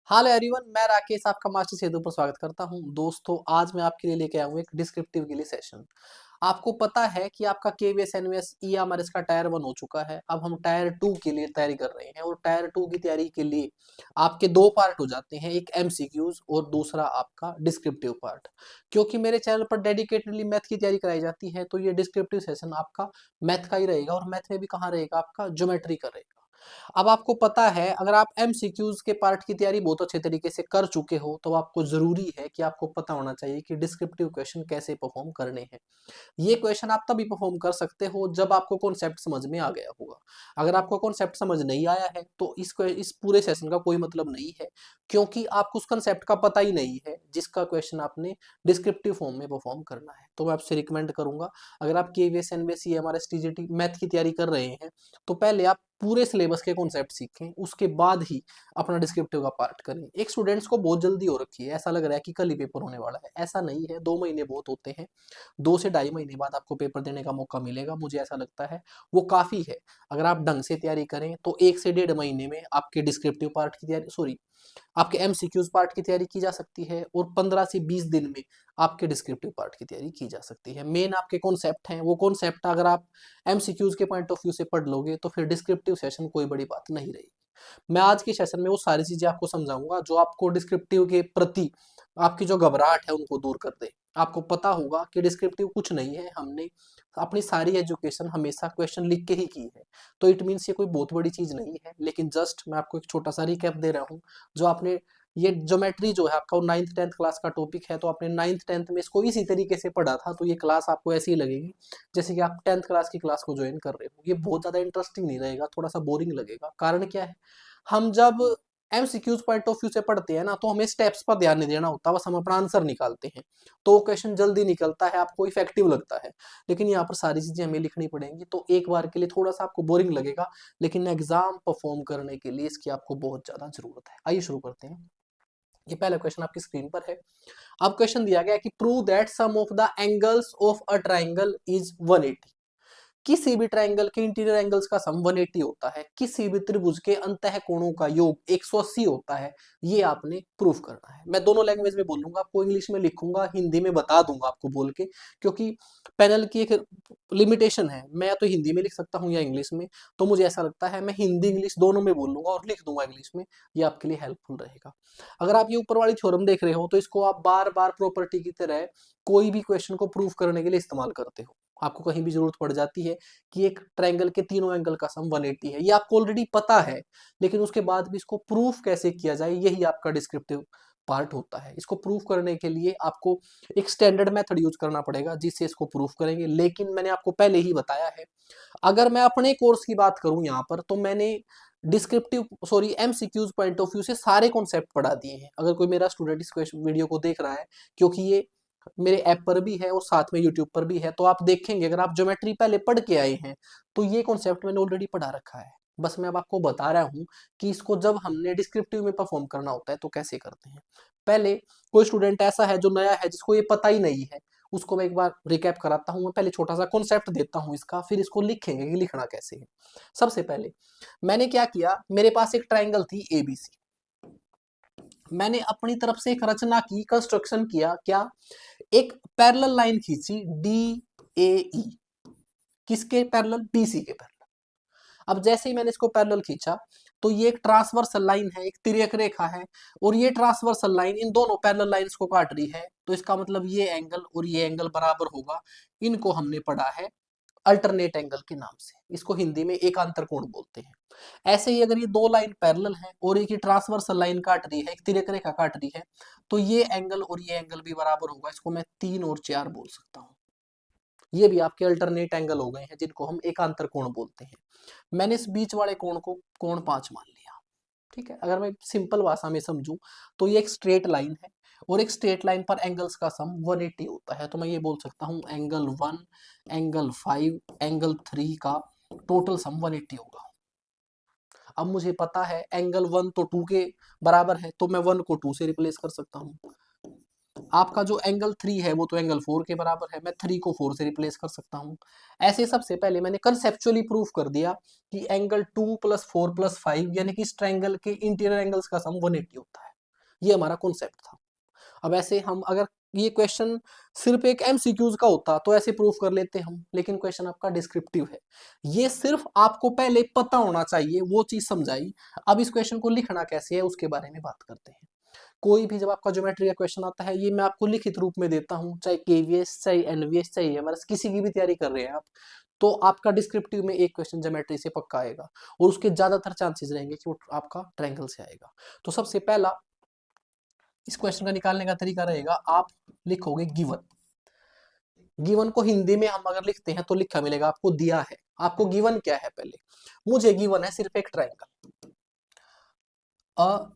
हाल everyone, मैं राकेश आपका master सेतु पर स्वागत करता हूं। दोस्तों, आज मैं आपके लिए लेके आया हूं एक डिस्क्रिप्टिव के लिए सेशन। आपको पता है कि आपका केवीएस एनवीएस ईएमआरएस का टायर 1 हो चुका है। अब हम टायर 2 के लिए तैयारी कर रहे हैं और टायर 2 की तैयारी के लिए आपके दो पार्ट हो जाते हैं, एक एमसीक्यूज और दूसरा आपका डिस्क्रिप्टिव पार्ट। क्योंकि मेरे चैनल पर डेडिकेटेडली मैथ की तैयारी कराई जाती है, तो ये डिस्क्रिप्टिव सेशन आपका मैथ का ही रहेगा और मैथ में भी कहाँ रहेगा, आपका ज्योमेट्री का रहेगा। अब आपको पता है, अगर आप एमसीक्यूज के पार्ट की तैयारी बहुत अच्छे तरीके से कर चुके हो, तो आपको जरूरी है कि आपको पता होना चाहिए कि डिस्क्रिप्टिव क्वेश्चन कैसे परफॉर्म करने हैं। ये क्वेश्चन आप तभी परफॉर्म कर सकते हो जब आपको कॉन्सेप्ट समझ में आ गया होगा। अगर आपको कॉन्सेप्ट समझ नहीं आया है तो इस पूरे सेशन का कोई मतलब नहीं है, क्योंकि आपको उस कॉन्सेप्ट का पता ही नहीं है जिसका क्वेश्चन आपने डिस्क्रिप्टिव फॉर्म में परफॉर्म करना है। तो मैं आपसे रिकमेंड करूंगा, अगर आप KVS NVS EMRS TGT math की तैयारी कर रहे हैं, तो पहले आप पूरे सिलेबस के कॉन्सेप्ट सीखें, उसके बाद ही अपना डिस्क्रिप्टिव का पार्ट करें। एक स्टूडेंट्स को बहुत जल्दी हो रखी है, ऐसा लग रहा है कि कल ही पेपर होने वाला है। ऐसा नहीं है, 2 महीने बहुत होते हैं। 2 से ढाई महीने बाद आपको पेपर देने का मौका मिलेगा, मुझे ऐसा लगता है वो काफ़ी है। अगर आप ढंग से तैयारी करें तो 1 से 1.5 महीने में आपके डिस्क्रिप्टिव पार्ट की तैयारी, सॉरी, आपके एमसीक्यूज पार्ट की तैयारी की जा सकती है और 15 से 20 दिन में आपके डिस्क्रिप्टिव पार्ट की तैयारी की जा सकती है। मेन आपके कॉन्सेप्ट हैं, वो कॉन्सेप्ट अगर आप एमसीक्यूज के पॉइंट ऑफ व्यू से पढ़ लोगे तो फिर डिस्क्रिप्टिव सेशन कोई बड़ी बात नहीं रहेगी। मैं आज के सेशन में वो सारी चीजें आपको समझाऊंगा जो आपको डिस्क्रिप्टिव के प्रति आपकी जो घबराहट है उनको दूर कर दे। आपको पता होगा कि डिस्क्रिप्टिव कुछ नहीं है, हमने अपनी सारी एजुकेशन हमेशा क्वेश्चन लिख के ही की है, तो इट मीन्स ये कोई बहुत बड़ी चीज नहीं है। लेकिन जस्ट मैं आपको एक छोटा सा रिकैप दे रहा हूँ। जो आपने ये ज्योमेट्री जो है आपका, वो 9th 10th क्लास का टॉपिक है, तो आपने 9th 10th में इसको इसी तरीके से पढ़ा था, तो ये क्लास आपको ऐसी ही लगेगी जैसे कि आप 10th क्लास की क्लास को ज्वाइन कर रहे हो। ये बहुत ज्यादा इंटरेस्टिंग नहीं रहेगा, थोड़ा सा बोरिंग लगेगा। कारण क्या है, हम जब एमसीक्यूज पॉइंट ऑफ व्यू से पढ़ते हैं ना, तो हमें स्टेप्स पर ध्यान नहीं देना होता, बस हम अपना आंसर निकालते हैं, तो वो क्वेश्चन जल्दी निकलता है, आपको इफेक्टिव लगता है। लेकिन यहाँ पर सारी चीजें हमें लिखनी पड़ेंगी, तो एक बार के लिए थोड़ा सा आपको बोरिंग लगेगा, लेकिन एग्जाम परफॉर्म करने के लिए इसकी आपको बहुत ज्यादा जरूरत है। आइए शुरू करते हैं। ये पहला क्वेश्चन आपकी स्क्रीन पर है। अब क्वेश्चन दिया गया है कि prove that sum of the angles of a triangle is 180। किसी भी ट्राइंगल के इंटीरियर एंगल्स का सम 180 होता है, किसी भी त्रिभुज के अंतः कोणों का योग 180 होता है। ये आपने प्रूफ करना है। मैं दोनों लैंग्वेज में बोलूंगा, आपको इंग्लिश में लिखूंगा, हिंदी में बता दूंगा आपको बोल के, क्योंकि पैनल की एक लिमिटेशन है, मैं तो हिंदी में लिख सकता हूँ या इंग्लिश में। तो मुझे ऐसा लगता है मैं हिंदी इंग्लिश दोनों में बोलूंगा और लिख दूंगा इंग्लिश में। ये आपके लिए हेल्पफुल रहेगा। अगर आप ये ऊपर वाली थ्योरम देख रहे हो, तो इसको आप बार बार प्रॉपर्टी की तरह कोई भी क्वेश्चन को प्रूफ करने के लिए इस्तेमाल करते हो। आपको कहीं भी जरूरत पड़ जाती है कि एक ट्रायंगल के तीनों एंगल का सम 180 है, ये आपको ऑलरेडी पता है, लेकिन उसके बाद भी इसको प्रूफ कैसे किया जाए, यही आपका डिस्क्रिप्टिव पार्ट होता है। इसको प्रूफ करने के लिए आपको एक स्टैंडर्ड मेथड यूज करना पड़ेगा जिससे इसको प्रूफ करेंगे। लेकिन मैंने आपको पहले ही बताया है, अगर मैं अपने कोर्स की बात करूं यहाँ पर, तो मैंने descriptive, sorry, MCQs point of view से सारे कॉन्सेप्ट पढ़ा दिए हैं। अगर कोई मेरा स्टूडेंट इस वीडियो को देख रहा है, क्योंकि ये मेरे ऐप पर भी है और साथ में यूट्यूब पर भी है, तो आप देखेंगे, अगर आप ज्योमेट्री पहले पढ़ के आए हैं तो ये कॉन्सेप्ट मैंने ऑलरेडी पढ़ा रखा है। बस मैं अब आपको बता रहा हूँ कि इसको जब हमने डिस्क्रिप्टिव में परफॉर्म करना होता है तो कैसे करते हैं। पहले कोई स्टूडेंट ऐसा है जो नया है, जिसको ये पता ही नहीं है, उसको मैं एक बार रिकैप कराता हूँ। मैं पहले छोटा सा कॉन्सेप्ट देता हूँ इसका, फिर इसको लिखेंगे कि लिखना कैसे है। सबसे पहले मैंने क्या किया, मेरे पास एक ट्राइंगल थी एबीसी। मैंने अपनी तरफ से एक रचना की, कंस्ट्रक्शन किया, क्या, एक पैरेलल लाइन खींची डी ए ई। किसके पैरेलल? बीसी के पैरेलल। अब जैसे ही मैंने इसको पैरेलल खींचा, तो ये एक ट्रांसवर्सल लाइन है, एक तिर्यक रेखा है, और ये ट्रांसवर्सल लाइन इन दोनों पैरेलल लाइंस को काट रही है। तो इसका मतलब ये एंगल और ये एंगल बराबर होगा। इनको हमने पढ़ा है अल्टरनेट एंगल के नाम से, इसको हिंदी में एकांतर कोण बोलते हैं। ऐसे ही अगर ये दो लाइन पैरेलल हैं और एक ही ट्रांसवर्सल लाइन काट रही है, एक तिर्यक रेखा काट रही है, तो ये एंगल और ये एंगल भी बराबर होगा। इसको मैं 3 और 4 बोल सकता हूँ। ये भी आपके अल्टरनेट एंगल हो गए हैं, जिनको हम एकांतर कोण बोलते हैं। मैंने इस बीच वाले कोण को कोण 5 मान लिया। ठीक है, अगर मैं सिंपल भाषा में समझूं, तो ये एक स्ट्रेट लाइन है और एक स्ट्रेट लाइन पर एंगल्स का सम 180 होता है। तो मैं ये बोल सकता हूँ एंगल 1, एंगल 5, एंगल 3 का टोटल सम 180 होगा। अब मुझे पता है एंगल 1 तो 2 के बराबर है, तो मैं 1 को 2 से रिप्लेस कर सकता हूँ। आपका जो एंगल 3 है वो तो एंगल 4 के बराबर है, मैं 3 को 4 से रिप्लेस कर सकता हूँ। ऐसे सबसे पहले मैंने कंसेप्चुअली प्रूफ कर दिया कि एंगल 2 + 4 + 5 यानी कि इस ट्रायंगल के इंटीरियर एंगल्स का सम 180 होता है। ये हमारा कॉन्सेप्ट था। अब ऐसे हम अगर ये क्वेश्चन सिर्फ एक एमसीक्यूज का होता तो ऐसे प्रूफ कर लेते हम, लेकिन क्वेश्चन आपका डिस्क्रिप्टिव है। ये सिर्फ आपको पहले पता होना चाहिए, वो चीज समझाई। अब इस क्वेश्चन को लिखना कैसे है उसके बारे में बात करते हैं। कोई भी जब आपका ज्योमेट्री का क्वेश्चन आता है, ये मैं आपको लिखित रूप में देता हूँ, चाहे केवीएस चाहे एनवीएस चाहे एमआरएस किसी की भी तैयारी कर रहे हैं आप, तो आपका डिस्क्रिप्टिव में एक क्वेश्चन ज्योमेट्री से पक्का आएगा, और उसके ज्यादातर चांसेस रहेंगे कि वो आपका ट्रायंगल से आएगा। तो सबसे पहला इस क्वेश्चन का निकालने का तरीका रहेगा, आप लिखोगे गिवन। गिवन को हिंदी में हम अगर लिखते हैं तो लिखा मिलेगा आपको दिया है। आपको गिवन क्या है, पहले मुझे गिवन है सिर्फ एक triangle, a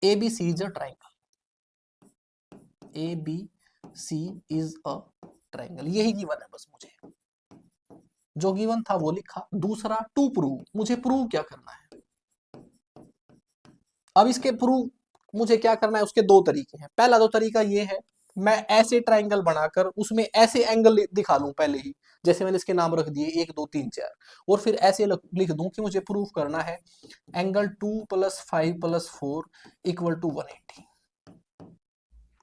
ABC is a triangle, ABC is a triangle, यही गिवन है बस मुझे। जो गिवन था वो लिखा। दूसरा टू प्रूव, मुझे प्रूव क्या करना है। अब इसके प्रूव मुझे क्या करना है, उसके दो तरीके हैं। पहला दो तरीका ये है, मैं ऐसे ट्रायंगल बनाकर उसमें ऐसे एंगल दिखा लूं पहले ही, जैसे मैंने इसके नाम रख दिए 1 2 3 4, और फिर ऐसे लिख दूं कि मुझे प्रूव करना है एंगल 2 + 5 + 4 = 180,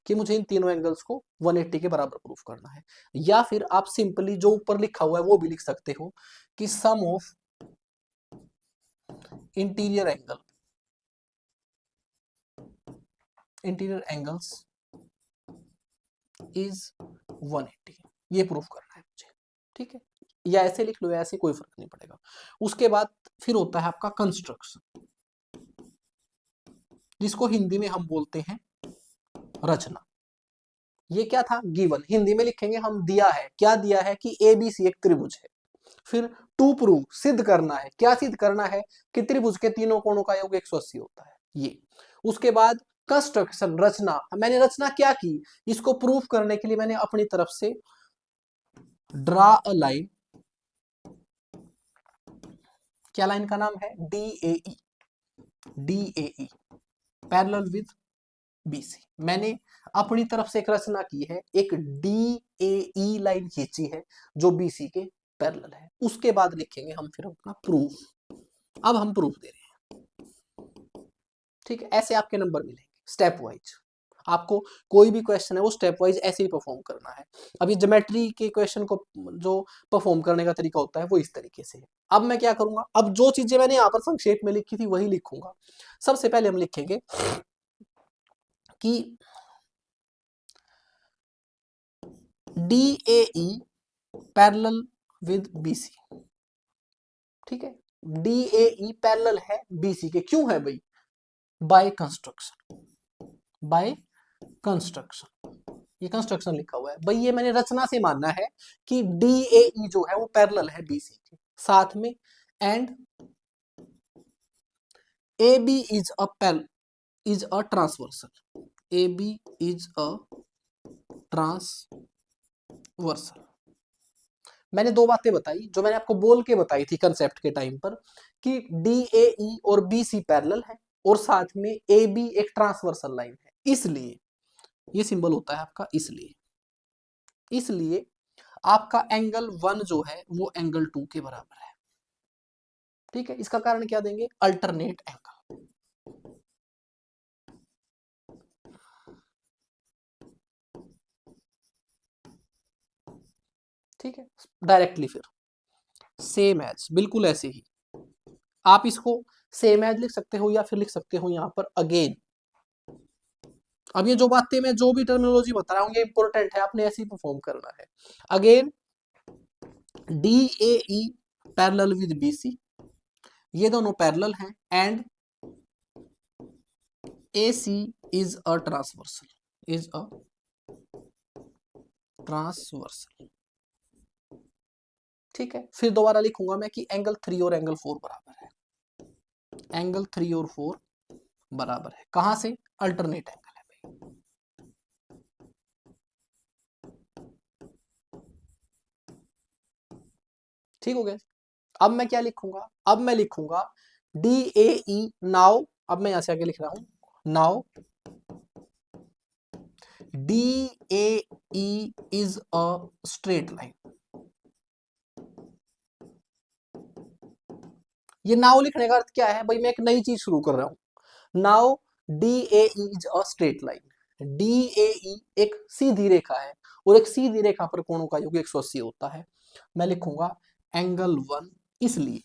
कि मुझे इन तीनों एंगल्स को 180 के बराबर प्रूफ करना है। या फिर आप सिंपली जो ऊपर लिखा हुआ है वो भी लिख सकते हो कि सम ऑफ इंटीरियर एंगल्स इज 180, ये प्रूफ करना है मुझे। ठीक है, या ऐसे लिख लो या ऐसे, कोई फर्क नहीं पड़ेगा। उसके बाद फिर होता है आपका कंस्ट्रक्शन, जिसको हिंदी में हम बोलते हैं रचना। ये क्या था, गिवन। हिंदी में लिखेंगे हम दिया है, क्या दिया है कि ABC एक त्रिभुज है। फिर टू प्रूव, सिद्ध करना है, क्या सिद्ध करना है कि त्रिभुज के तीनों कोणों का योग 180 होता है, ये। उसके बाद कंस्ट्रक्शन, रचना। मैंने रचना क्या की, इसको प्रूफ करने के लिए मैंने अपनी तरफ से ड्रा अ लाइन, क्या लाइन का नाम है, DAE पैरेलल विद BC। मैंने अपनी तरफ से एक रचना की है, एक DAE लाइन खींची है जो BC के पैरेलल है। उसके बाद लिखेंगे हम फिर अपना प्रूफ। अब हम प्रूफ दे रहे हैं, ठीक है। ऐसे आपके नंबर मिलेंगे स्टेप वाइज। आपको कोई भी क्वेश्चन है वो स्टेप वाइज ऐसे ही परफॉर्म करना है। अभी ज्योमेट्री के क्वेश्चन को जो परफॉर्म करने का तरीका होता है वो इस तरीके से है। अब मैं क्या करूंगा, अब जो चीजें मैंने यहाँ पर संक्षेप में लिखी थी वही लिखूंगा। सबसे पहले हम लिखेंगे कि DAE पैरेलल विद BC, ठीक है। DAE पैरेलल है BC के, क्यों है भाई, बाय कंस्ट्रक्शन, बाय कंस्ट्रक्शन। ये कंस्ट्रक्शन लिखा हुआ है भाई, ये मैंने रचना से मानना है कि DAE जो है वो पैरेलल है BC के साथ में, and AB is a transversal, AB is a transversal. मैंने दो बातें बताई जो मैंने आपको बोल के बताई थी कंसेप्ट के टाइम पर, कि DAE और BC पैरेलल है और साथ में AB एक ट्रांसवर्सल लाइन है, इसलिए ये सिंबल होता है आपका, इसलिए आपका एंगल 1 जो है वो एंगल 2 के बराबर है। ठीक है, इसका कारण क्या देंगे, अल्टरनेट एंगल। ठीक है, डायरेक्टली फिर सेम एज, बिल्कुल ऐसे ही आप इसको सेम एज लिख सकते हो, या फिर लिख सकते हो यहां पर अगेन। अब ये जो बातें मैं जो भी टर्मिनोलॉजी बता रहा हूं ये इंपॉर्टेंट है, आपने ऐसे ही परफॉर्म करना है। Again DAE parallel with BC, ये दोनों पैरेलल हैं, and AC is a transversal, ठीक है। फिर दोबारा लिखूंगा मैं कि एंगल 3 और एंगल 4 बराबर है, एंगल 3 और 4 बराबर है, कहां से, अल्टरनेट एंगल है भाई। ठीक हो गया। अब मैं क्या लिखूंगा, अब मैं लिखूंगा DAE नाउ, अब मैं यहां से आगे लिख रहा हूं now DAE is a straight line. ये नाउ लिखने का अर्थ क्या है भाई, मैं एक नई चीज शुरू कर रहा हूं। Now D A is a straight line. D A E एक सीधी रेखा है और एक सीधी रेखा पर कोणों का योग 180 होता है। मैं लिखूंगा एंगल 1, इसलिए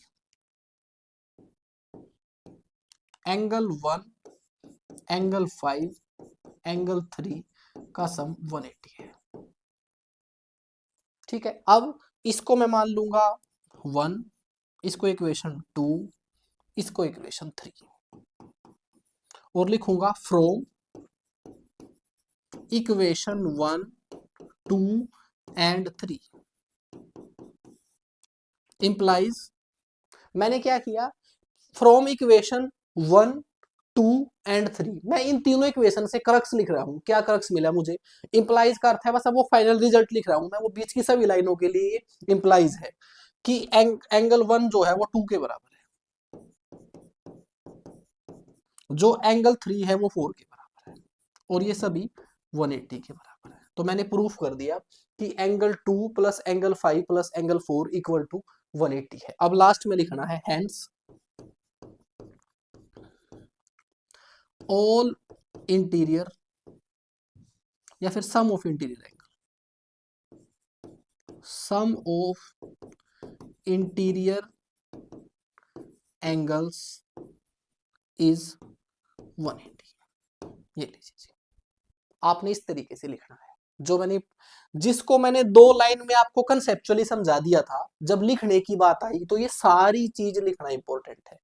एंगल 1, एंगल 5, एंगल 3 का सम 180 है। ठीक है, अब इसको मैं मान लूंगा 1, इसको इक्वेशन 2, इसको इक्वेशन 3 और लिखूंगा फ्रॉम इक्वेशन 1, 2 एंड 3 इंप्लाइज, मैंने क्या किया, फ्रॉम इक्वेशन 1, 2 एंड 3 मैं इन तीनों इक्वेशन से क्रक्स लिख रहा हूं। क्या क्रक्स मिला मुझे, इंप्लाइज का अर्थ है बस अब वो फाइनल रिजल्ट लिख रहा हूं मैं, वो बीच की सभी लाइनों के लिए इंप्लाइज है कि एंगल 1 जो है वो 2 के बराबर है, जो एंगल 3 है वो 4 के बराबर है और ये सभी 180 के बराबर है। तो मैंने प्रूफ कर दिया कि angle 2 plus angle 5 plus angle 4 equal to 180 है। अब लास्ट में लिखना है हेंस ऑल इंटीरियर या फिर sum of interior angle, sum of interior angles is 180। ये लीजिए, आपने इस तरीके से लिखना है, जो मैंने जिसको मैंने 2 लाइन में आपको कंसेप्चुअली समझा दिया था। जब लिखने की बात आई तो ये सारी चीज लिखना इंपॉर्टेंट है।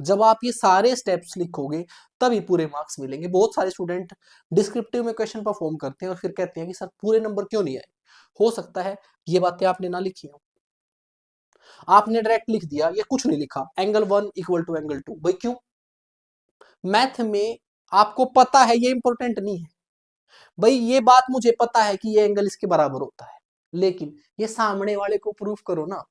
जब आप ये सारे स्टेप्स लिखोगे तभी पूरे मार्क्स मिलेंगे। बहुत सारे स्टूडेंट डिस्क्रिप्टिव में क्वेश्चन परफॉर्म करते हैं और फिर कहते हैं कि सर पूरे नंबर क्यों नहीं आए। हो सकता है ये बातें आपने ना लिखी हो, आपने डायरेक्ट लिख दिया, ये कुछ नहीं लिखा एंगल 1 इक्वल टू एंगल 2। भाई क्यों, मैथ में आपको पता है ये इंपॉर्टेंट नहीं है। भाई ये बात मुझे पता है कि ये एंगल इसके बराबर होता है, लेकिन ये सामने वाले को प्रूफ करो ना।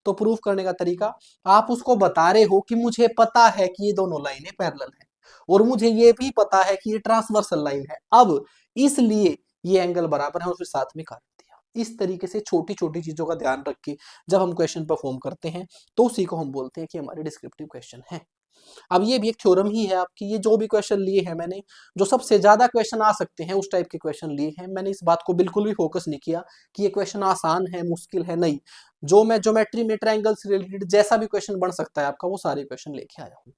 तो प्रूफ करने का तरीका, आप उसको बता रहे हो कि मुझे पता है कि ये दोनों लाइनें पैरेलल हैं और मुझे ये भी पता है कि ये ट्रांसवर्सल लाइन है, अब इसलिए ये एंगल बराबर है और फिर साथ में काट दिया। इस तरीके से छोटी छोटी चीजों का ध्यान रख के जब हम क्वेश्चन परफॉर्म करते हैं तो उसी को हम बोलते हैं कि हमारे डिस्क्रिप्टिव क्वेश्चन है। अब ये भी एक थ्योरम ही है आपकी, ये जो भी क्वेश्चन लिए हैं मैंने, जो सबसे ज्यादा क्वेश्चन आ सकते हैं उस टाइप के क्वेश्चन लिए हैं। मैंने इस बात को बिल्कुल भी फोकस नहीं किया कि ये क्वेश्चन आसान है मुश्किल है, नहीं, जो मैं ज्योमेट्री में ट्रायंगल से रिलेटेड जैसा भी क्वेश्चन बन सकता है आपका, वो सारे क्वेश्चन लेके आया हूँ।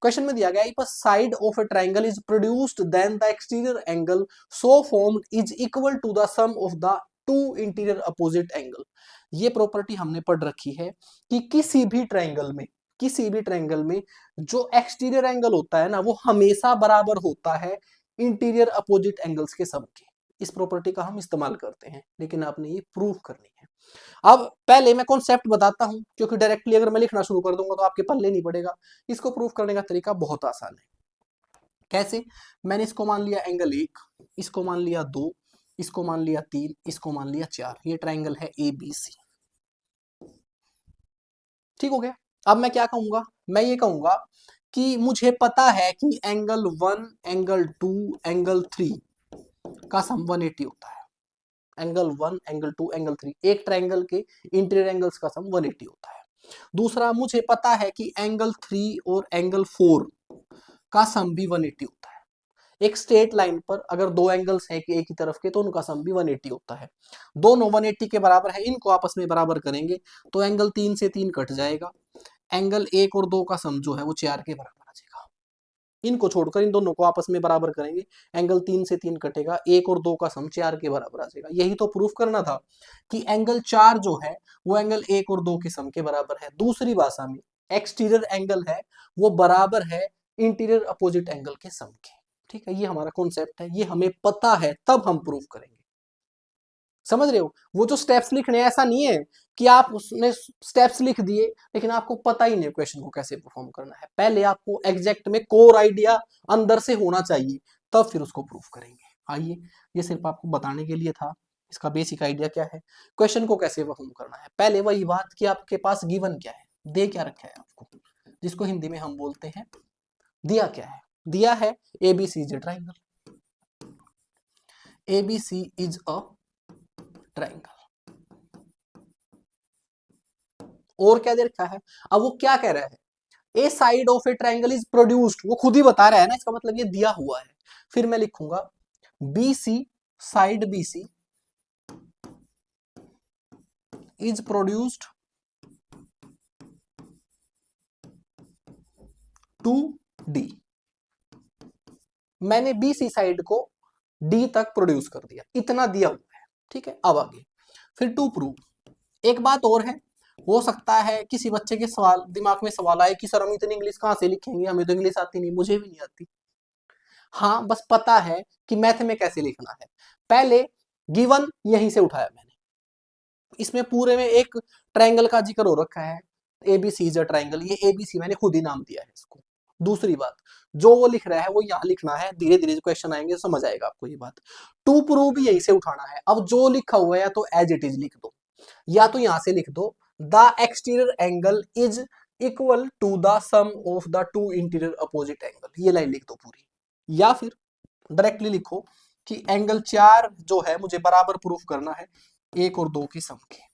क्वेश्चन में दिया गया if a side of a triangle is produced then the exterior angle so formed is equal to the sum of the two interior opposite angle. ये प्रॉपर्टी हमने पढ़ रखी है कि किसी भी ट्रायंगल में जो एक्सटीरियर एंगल होता है ना, वो हमेशा बराबर होता है इंटीरियर अपोजिट एंगल्स के सम के। इस प्रॉपर्टी का हम इस्तेमाल करते हैं, लेकिन आपने ये प्रूफ करनी है। अब पहले मैं कॉन्सेप्ट बताता हूं, क्योंकि डायरेक्टली अगर मैं लिखना शुरू कर दूंगा तो आपके पल्ले नहीं पड़ेगा। इसको प्रूफ करने का तरीका बहुत आसान है। कैसे, मैंने इसको मान लिया एंगल 1, इसको मान लिया 2, इसको मान लिया 3, इसको मान लिया 4। ये ट्राइंगल है ABC। ठीक हो गया। अब मैं क्या कहूंगा, मैं ये कहूंगा कि मुझे पता है कि एंगल 1, एंगल 2, एंगल 3 का सम 180 होता है। एंगल 1, एंगल 2, एंगल 3, एक ट्रायंगल के इंटीरियर एंगल्स का सम 180 होता है। दूसरा, मुझे पता है कि एंगल 3 और एंगल 4 का सम भी 180 होता है। एक स्ट्रेट लाइन पर अगर दो एंगल्स हैं कि एक ही तरफ के, तो उनका सम भी 180 होता है। दोनों 180 के बराबर है, इनको आपस में बराबर करेंगे तो एंगल 3 से 3 कट जाएगा। एंगल 1 और 2 का सम जो है वो 4 के बराबर आ जाएगा। इनको छोड़कर इन दोनों को आपस में बराबर करेंगे, एंगल 3 से 3 कटेगा, 1 और 2 का सम 4 के बराबर आ जाएगा। यही तो प्रूफ करना था कि एंगल 4 जो है वो एंगल 1 और 2 के सम के बराबर है। दूसरी भाषा में एक्सटीरियर एंगल है वो बराबर है इंटीरियर अपोजिट एंगल के सम के। ठीक है, ये हमारा कॉन्सेप्ट है, ये हमें पता है तब हम प्रूफ करेंगे। समझ रहे हो, वो जो स्टेप्स लिखने, ऐसा नहीं है कि आप उसने स्टेप्स लिख दिए लेकिन आपको पता ही नहीं क्वेश्चन को कैसे परफॉर्म करना है। पहले आपको एग्जैक्ट में कोर आइडिया अंदर से होना चाहिए, तब फिर उसको प्रूफ करेंगे। आइए, ये सिर्फ आपको बताने के लिए था इसका बेसिक आइडिया क्या है, क्वेश्चन को कैसे परफॉर्म करना है। पहले वही बात कि आपके पास गिवन क्या है, दे क्या रखा है आपको, जिसको हिंदी में हम बोलते हैं दिया क्या है। दिया है ABC is a triangle, ABC is a triangle. और क्या दे रखा है, अब वो क्या कह रहा है, a side of a triangle is produced, वो खुद ही बता रहा है ना, इसका मतलब ये दिया हुआ है। फिर मैं लिखूंगा B C, side B C is produced to D. मैंने बी सी साइड को डी तक प्रोड्यूस कर दिया, इतना दिया हुआ है, ठीक है। अब आगे फिर टू प्रूव। एक बात और है, हो सकता है किसी बच्चे के सवाल दिमाग में सवाल आए कि सर हम इतनी इंग्लिश कहाँ से लिखेंगे, हमें तो इंग्लिश आती नहीं, मुझे भी नहीं आती। हाँ, बस पता है कि मैथ में कैसे लिखना है। पहले गिवन यहीं से उठाया मैंने, इसमें पूरे में एक ट्रायंगल का जिक्र हो रखा है, एबीसी इज अ ट्रायंगल, ये एबीसी मैंने खुद ही नाम दिया है इसको। दूसरी बात, जो वो लिख रहा है वो यहाँ लिखना है, धीरे धीरे जो क्वेश्चन आएंगे समझ आएगा आपको ये बात। टू प्रूव भी यहीं से उठाना है। अब जो लिखा हुआ है या तो एज इट इज लिख दो, या तो यहां से लिख दो the exterior angle is equal to the sum of the two interior opposite angle, ये लाइन लिख दो पूरी। या फिर डायरेक्टली लिखो कि एंगल 4 जो है मुझे बराबर प्रूफ करना है 1 और 2 की सम के।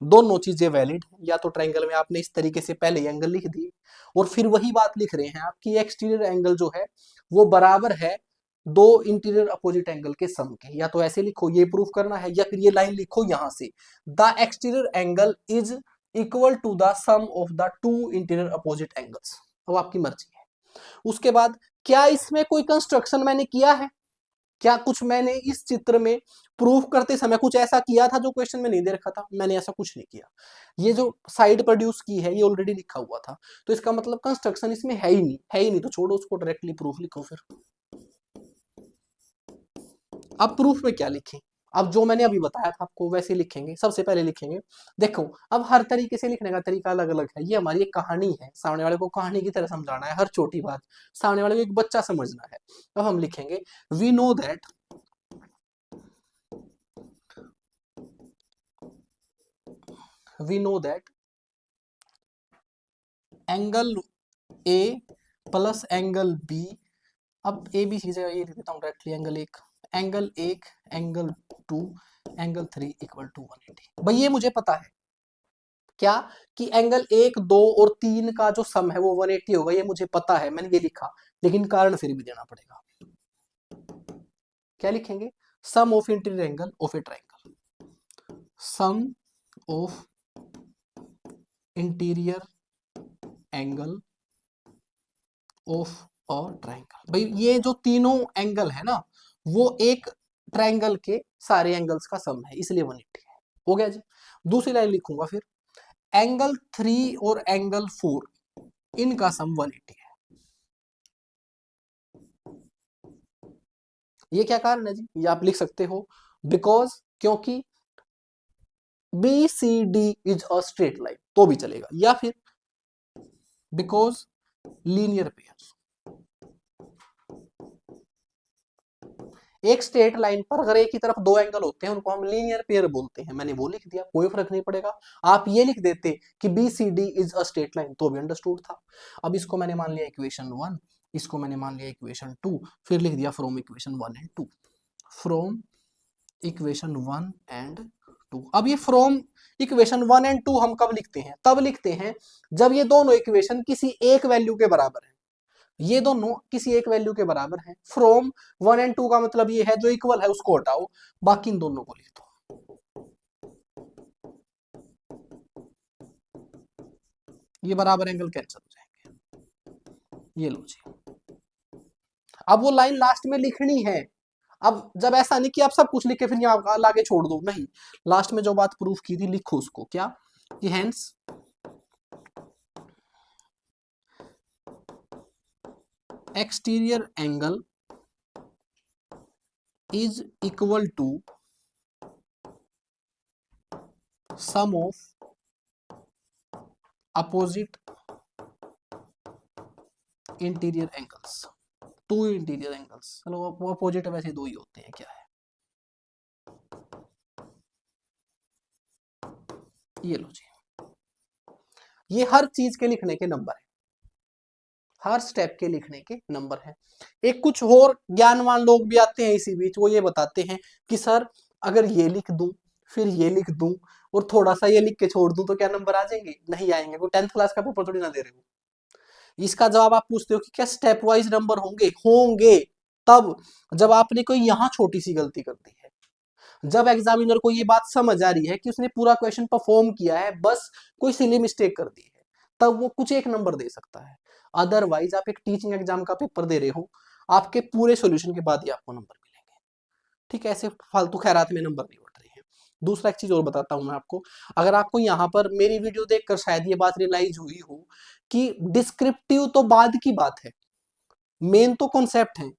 दोनों चीजें वैलिड है। या तो ट्रायंगल में आपने इस तरीके से पहले एंगल लिख दिए और फिर वही बात लिख रहे हैं आपकी एक्सटीरियर एंगल जो है वो बराबर है दो इंटीरियर अपोजिट एंगल के सम के। या तो ऐसे लिखो ये प्रूफ करना है, या फिर ये लाइन लिखो यहां से the exterior angle is equal to the sum of the two interior opposite angles. अब आपकी मर्जी है। उसके बाद क्या इसमें कोई कंस्ट्रक्शन मैंने किया है, क्या कुछ मैंने इस चित्र में प्रूफ करते समय कुछ ऐसा किया था जो क्वेश्चन में नहीं दे रखा था? मैंने ऐसा कुछ नहीं किया। ये जो साइड प्रोड्यूस की है ये ऑलरेडी लिखा हुआ था, तो इसका मतलब कंस्ट्रक्शन इसमें है ही नहीं, है ही नहीं, तो छोड़ो उसको, डायरेक्टली प्रूफ लिखो फिर। अब प्रूफ में क्या लिखें? अब जो मैंने अभी बताया था आपको वैसे लिखेंगे। सबसे पहले लिखेंगे, देखो अब हर तरीके से लिखने का तरीका अलग अलग है, ये हमारी एक कहानी है, सामने वाले को कहानी की तरह समझाना है, हर छोटी बात सामने वाले को एक बच्चा समझना है। अब हम लिखेंगे we know that angle A plus angle B, अब ए बी सी से ये लिख देता हूँ डायरेक्टली, एंगल एक, एंगल 2, एंगल 3 इक्वल टू 180। भाई ये मुझे पता है क्या कि एंगल 1, 2 और 3 का जो सम है वो 180 होगा, ये मुझे पता है, मैंने ये लिखा, लेकिन कारण फिर भी देना पड़ेगा। क्या लिखेंगे? Sum of interior angle of a triangle, sum of interior angle of a triangle. भाई ये जो तीनों एंगल है ना वो एक ट्रायंगल के सारे एंगल्स का सम है, इसलिए 180 है। हो गया जी। दूसरी लाइन लिखूंगा फिर, एंगल 3 और एंगल 4 इनका सम 180 है। ये क्या कारण है जी? ये आप लिख सकते हो बिकॉज, क्योंकि B C D is a straight line तो भी चलेगा, या फिर बिकॉज लीनियर पेयर। एक स्ट्रेट लाइन पर अगर एक ही तरफ दो एंगल होते हैं उनको हम लीनियर पेयर बोलते हैं, मैंने वो लिख दिया, कोई फर्क नहीं पड़ेगा। आप ये लिख देते कि B C D is a straight line तो भी अंडरस्टूड था। अब इसको मैंने मान लिया इक्वेशन 1, इसको मैंने मान लिया इक्वेशन 2, फिर लिख दिया from equation 1 and 2, from equation 1 and 2। अब ये फ्रॉम इक्वेशन 1 एंड 2 हम कब लिखते हैं? तब लिखते हैं जब ये दोनों इक्वेशन किसी एक वैल्यू के बराबर है। ये दोनों किसी एक वैल्यू के बराबर हैं। फ्रॉम 1 एंड 2 का मतलब ये है जो इक्वल है उसको हटाओ, बाकी इन दोनों को लिख दो। ये बराबर एंगल कैंसिल हो जाएंगे, ये लो जी। अब वो लाइन लास्ट में लिखनी है। अब जब ऐसा नहीं कि आप सब कुछ लिख के फिर यहाँ लाके छोड़ दो, नहीं, लास्ट में जो बात प्रूफ की थी लिखो उसको, क्या कि hence exterior angle is equal to sum of opposite interior angles, two interior angles. चलो वो अपोजिट वैसे दो ही होते हैं, क्या है, ये लो जी। ये हर चीज के लिखने के नंबर है, हर स्टेप के लिखने के नंबर है। एक कुछ और ज्ञानवान लोग भी आते हैं इसी बीच, वो ये बताते हैं कि सर अगर ये लिख दूं फिर ये लिख दूं और थोड़ा सा ये लिख के छोड़ दूं तो क्या नंबर आ जाएंगे? नहीं आएंगे। कोई 10th क्लास का पेपर थोड़ी ना दे रहे हो। इसका जवाब आप पूछते हो कि क्या स्टेप वाइज नंबर होंगे? होंगे तब जब आपने कोई यहाँ छोटी सी गलती कर दी है, जब एग्जामिनर को ये बात समझ आ रही है कि उसने पूरा क्वेश्चन परफॉर्म किया है, बस कोई सिली मिस्टेक कर दी है, तब वो कुछ एक नंबर दे सकता है। अदरवाइज आप एक टीचिंग एग्जाम का पेपर दे रहे हो, आपके पूरे सॉल्यूशन के बाद ही आपको नंबर मिलेंगे। ठीक है, ऐसे फालतू खैरात में नंबर नहीं बढ़ रहे हैं। दूसरा एक चीज और बताता हूं मैं आपको। अगर आपको यहाँ पर मेरी वीडियो देखकर शायद ये बात रियलाइज हुई हो कि डिस्क्रिप्टिव तो बाद की बात है, मेन तो कॉन्सेप्ट है।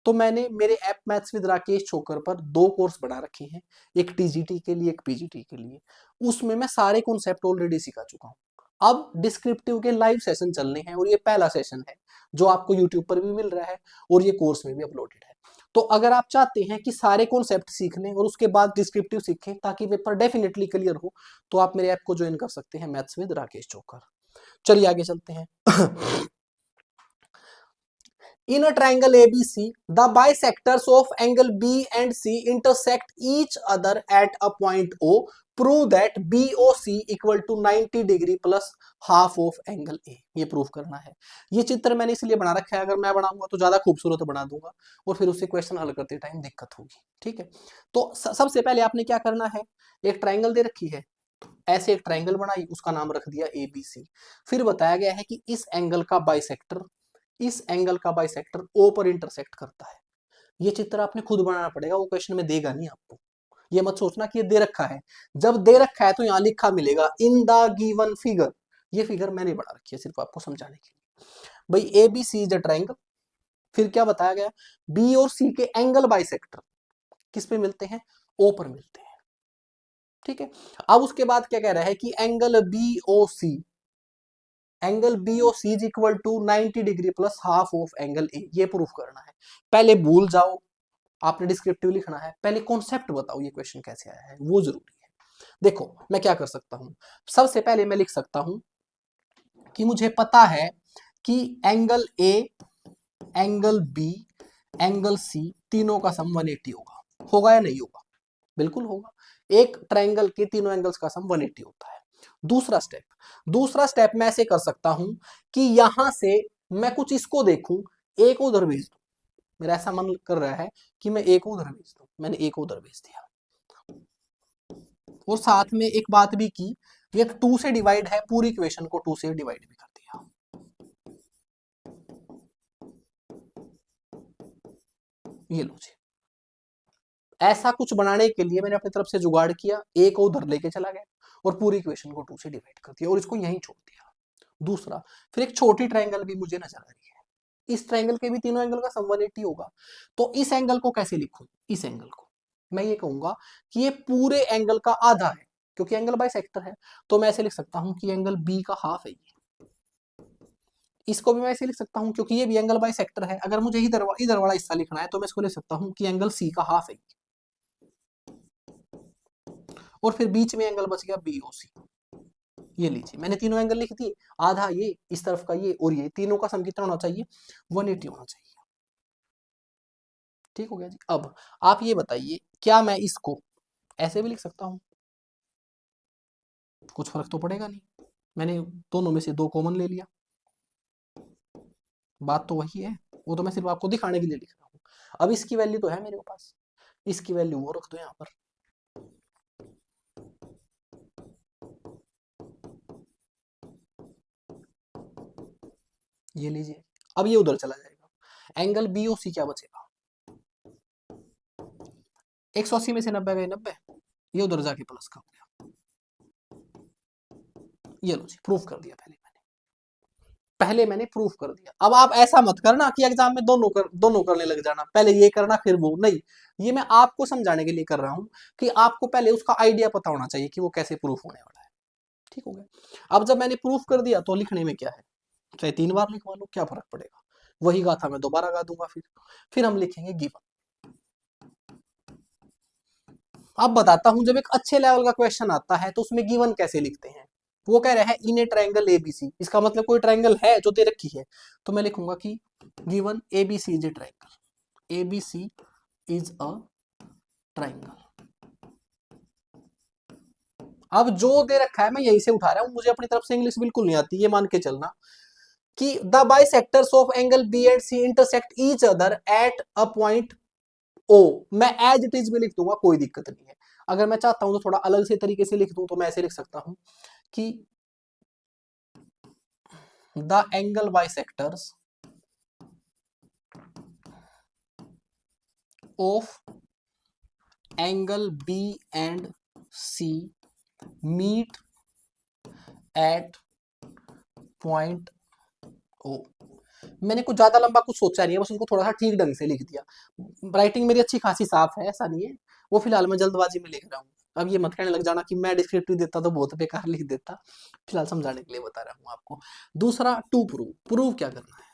तो मैंने मेरे app maths with Rakesh Chhokar पर 2 कोर्स बना रखे हैं, एक टीजीटी के लिए, एक पीजीटी के लिए। उसमें मैं सारे कॉन्सेप्ट ऑलरेडी सिखा चुका हूँ। अब डिस्क्रिप्टिव के लाइव सेशन चलने हैं और ये पहला सेशन है जो आपको यूट्यूब पर भी मिल रहा है और ये कोर्स में भी अपलोडेड है। तो अगर आप चाहते हैं कि सारे कॉन्सेप्ट सीख लें और उसके बाद डिस्क्रिप्टिव सीखें ताकि पेपर डेफिनेटली क्लियर हो, तो आप मेरे ऐप को ज्वाइन कर सकते हैं, मैथ्स विद राकेश छोकर। चलिए आगे चलते हैं। In a triangle ABC, the bisectors of angle B and C intersect each other at a point O. Prove that BOC equal to 90 degree plus half of angle A. ये prove करना है। ये चित्र मैंने इसलिए बना रखा है, अगर मैं बनाऊंगा तो ज्यादा खूबसूरत बना दूंगा और फिर उससे क्वेश्चन हल करते टाइम दिक्कत होगी। ठीक है, तो सबसे पहले आपने क्या करना है, एक ट्राइंगल दे रखी है, ऐसे एक ट्राइंगल बनाई, उसका नाम रख दिया ABC। फिर बताया गया है कि इस एंगल का बाइसेक्टर इस एंगल का बाइसेक्टर ओ पर इंटरसेक्ट करता है। ये चित्र आपने खुद बनाना पड़ेगा, वो क्वेश्चन में देगा नहीं आपको। ये मत सोचना कि ये दे रखा है, जब दे रखा है तो यहां लिखा मिलेगा इन द गिवन फिगर। ये फिगर मैंने बना रखी है सिर्फ आपको समझाने के लिए। भाई A B C is a triangle. फिर क्या बताया गया, बी और सी के एंगल बाइसेक्टर किस पे मिलते हैं? ओ पर मिलते हैं। ठीक है, अब उसके बाद क्या कह रहा है कि angle B O C is equal to 90 degree plus half of angle A. ये प्रूफ करना है। पहले भूल जाओ, आपने डिस्क्रिप्टिव लिखना है, पहले कॉन्सेप्ट बताओ ये क्वेश्चन कैसे आया है, वो जरूरी है। देखो मैं क्या कर सकता हूं, सबसे पहले मैं लिख सकता हूं कि मुझे पता है कि angle A, angle B, angle C तीनों का सम 180 होगा। होगा या नहीं होगा? बिल्कुल होगा। एक ट्रायंगल के तीनों एंगल्स का सम 180 होता है। दूसरा स्टेप मैं ऐसे कर सकता हूं कि यहां से मैं कुछ इसको देखूं, एक उधर भेज दूं। मेरा ऐसा मन कर रहा है कि मैं एक उधर भेज दूं, मैंने एक उधर भेज दिया। और साथ में एक बात भी की, ये 2 से डिवाइड है, पूरी इक्वेशन को 2 से डिवाइड भी कर दिया। ये लो जी, ऐसा कुछ बनाने के लिए मैंने अपनी तरफ से जुगाड़ किया, एक को उधर लेके चला गया और पूरी इक्वेशन को 2 से डिवाइड कर दिया और इसको यहीं छोड़ दिया। दूसरा, फिर एक छोटी ट्रायंगल भी मुझे नजर आ रही है, इस ट्रायंगल के भी तीनों एंगल का सम 180 होगा। तो इस एंगल को कैसे लिखूं? इस एंगल को मैं ये कहूंगा कि ये पूरे एंगल का आधा है, क्योंकि एंगल बाइसेक्टर है। तो मैं ऐसे लिख सकता हूं कि एंगल बी का हाफ है ये। इसको भी मैं ऐसे लिख सकता हूं क्योंकि ये भी एंगल बाइसेक्टर है। अगर मुझे इधर इधर वाला हिस्सा लिखना है तो मैं इसको लिख सकता हूं कि एंगल सी का हाफ है ये। और फिर बीच में एंगल बच गया BOC। ये लीजिए, मैंने तीनों एंगल लिख दिए, आधा ये, इस तरफ का ये और ये, तीनों का सम कितना होना चाहिए? 180 होना चाहिए। ठीक हो गया जी। अब आप ये बताइए, क्या मैं इसको ऐसे भी लिख सकता हूं? कुछ फर्क तो पड़ेगा नहीं, मैंने दोनों में से 2 कॉमन ले लिया। बात तो वही है, वो तो मैं सिर्फ आपको दिखाने के लिए लिख रहा हूं। अब इसकी वैल्यू तो है मेरे पास, इसकी वैल्यू वो रख दो यहां पर। ये लीजिए, अब ये उधर चला जाएगा, एंगल BOC क्या बचेगा? 180 में से 90 गए 90, ये उधर जाके प्लस का हो गया। ये लो जी, प्रूफ कर दिया पहले मैंने प्रूफ कर दिया। अब आप ऐसा मत करना कि एग्जाम में दोनों करने लग जाना, पहले ये करना फिर वो नहीं। ये मैं आपको समझाने के लिए कर रहा हूं कि आपको पहले उसका आइडिया पता होना चाहिए कि वो कैसे प्रूफ होने वाला है। ठीक हो गया। अब जब मैंने प्रूफ कर दिया तो लिखने में क्या है, चाहे 3 बार लिखवा लो, क्या फर्क पड़ेगा? वही गाथा मैं दोबारा गा दूंगा। फिर हम लिखेंगे गिवन। अब बताता हूं, जब एक अच्छे लेवल का क्वेश्चन आता है तो उसमें गिवन कैसे लिखते हैं। वो कह रहा है इन ए ट्रायंगल ABC, इसका मतलब कोई ट्रायंगल है जो दे रखी है। तो मैं लिखूंगा कि given ABC is a triangle, ABC is a triangle. अब जो दे रखा है मैं यहीं से उठा रहा हूं, मुझे अपनी तरफ से इंग्लिश बिल्कुल नहीं आती, ये मान के चलना कि the bisectors of angle B and C intersect each other at a point O. मैं एज इट इज भी लिख दूंगा, कोई दिक्कत नहीं है। अगर मैं चाहता हूं तो थोड़ा अलग से तरीके से लिख दूं, तो मैं ऐसे लिख सकता हूं कि the angle bisectors of angle B and C meet at point O. मैंने कुछ ज्यादा लंबा कुछ सोचा नहीं है, बस उसको थोड़ा सा ठीक ढंग से लिख दिया। राइटिंग मेरी अच्छी खासी साफ है, ऐसा नहीं है। वो फिलहाल मैं जल्दबाजी में लिख रहा हूँ। अब ये मत कहने लग जाना कि मैं डिस्क्रिप्टिव देता तो बहुत बेकार लिख देता। फिलहाल समझाने के लिए बता रहा हूँ आपको। दूसरा, टू प्रूव। प्रूव क्या करना है?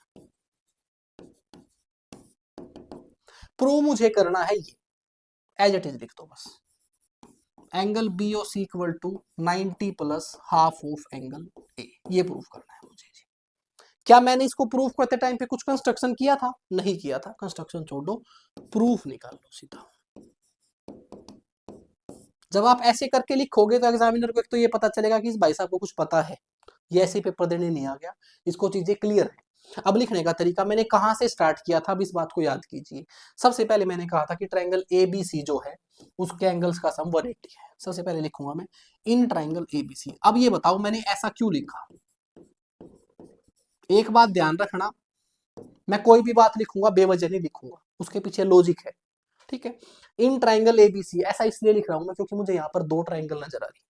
प्रूव मुझे करना है ये, एज इट इज लिख दो बस। Angle B O C equal to 90 plus half of angle A, ये प्रूव करना है मुझे जी। क्या मैंने इसको प्रूफ करते टाइम पे कुछ कंस्ट्रक्शन किया था? नहीं किया था, कंस्ट्रक्शन छोड़ दो, प्रूफ निकाल लो सीधा। जब आप ऐसे करके लिखोगे तो एग्जामिनर को एक तो ये पता चलेगा कि इस भाई साहब को कुछ पता है, ये ऐसे पेपर देने नहीं आ गया, इसको चीजें क्लियर है। अब लिखने का तरीका मैंने कहां से स्टार्ट किया था, अब इस बात को याद कीजिए। सबसे पहले मैंने कहा था कि ट्रायंगल ए बी सी जो है उसके एंगल्स का सम 180 है। सबसे पहले लिखूंगा मैं इन ट्रायंगल ए बी सी। अब ये बताओ मैंने ऐसा क्यों लिखा? एक बात ध्यान रखना, मैं कोई भी बात लिखूंगा बेवजह नहीं लिखूंगा, उसके पीछे लॉजिक है, ठीक है। इन ट्राइंगल एबीसी ऐसा इसलिए लिख रहा हूं मैं क्योंकि मुझे यहाँ पर दो ट्राइंगल नजर आ रही।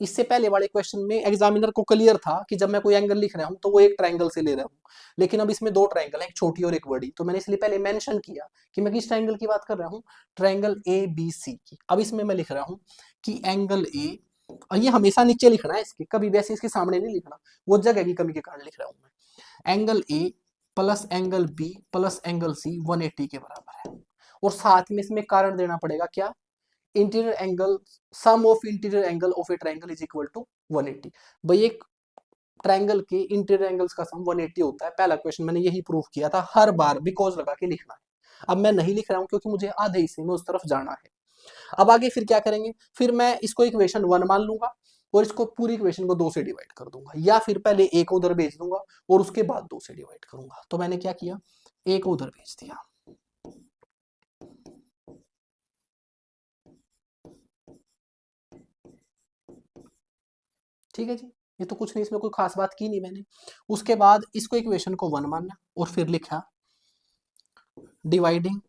इससे पहले वाले क्वेश्चन में एग्जामिनर को क्लियर था कि जब मैं कोई एंगल लिख रहा हूं तो वो एक ट्राइंगल से ले रहा हूं, लेकिन अब इसमें दो ट्राइंगल है, एक छोटी और एक बड़ी, तो मैंने इसलिए पहले मेंशन किया कि मैं किस ट्राइंगल की बात कर रहा हूँ, ट्राइंगल ए बी सी की। अब इसमें मैं लिख रहा हूँ कि एंगल ए, और ये हमेशा नीचे लिखना है इसके, कभी वैसे इसके सामने नहीं लिखना, वो जगह की कमी के कारण लिख रहा हूँ मैं। Angle A plus angle B plus angle C 180 के बराबर है, और साथ में इसमें कारण देना पड़ेगा क्या, interior angle, sum of interior angle of a triangle is equal to 180। भाई एक ट्रायंगल के इंटीरियर एंगल्स का सम 180 होता है। पहला क्वेश्चन मैंने यही प्रूव किया था, हर बार बिकॉज लगा के लिखना है। अब मैं नहीं लिख रहा हूं क्योंकि मुझे आधे हिस्से में उस तरफ जाना है। अब आगे फिर क्या करेंगे, फिर मैं इसको इक्वेशन 1 मान लूंगा और इसको पूरी इक्वेशन को 2 से डिवाइड कर दूंगा, या फिर पहले ए को उधर भेज दूंगा और उसके बाद 2 से डिवाइड करूंगा। तो मैंने क्या किया, ए को उधर भेज दिया, ठीक है जी। ये तो कुछ नहीं, इसमें कोई खास बात की नहीं मैंने। उसके बाद इसको इक्वेशन को 1 मानना और फिर लिखा डिवाइडिंग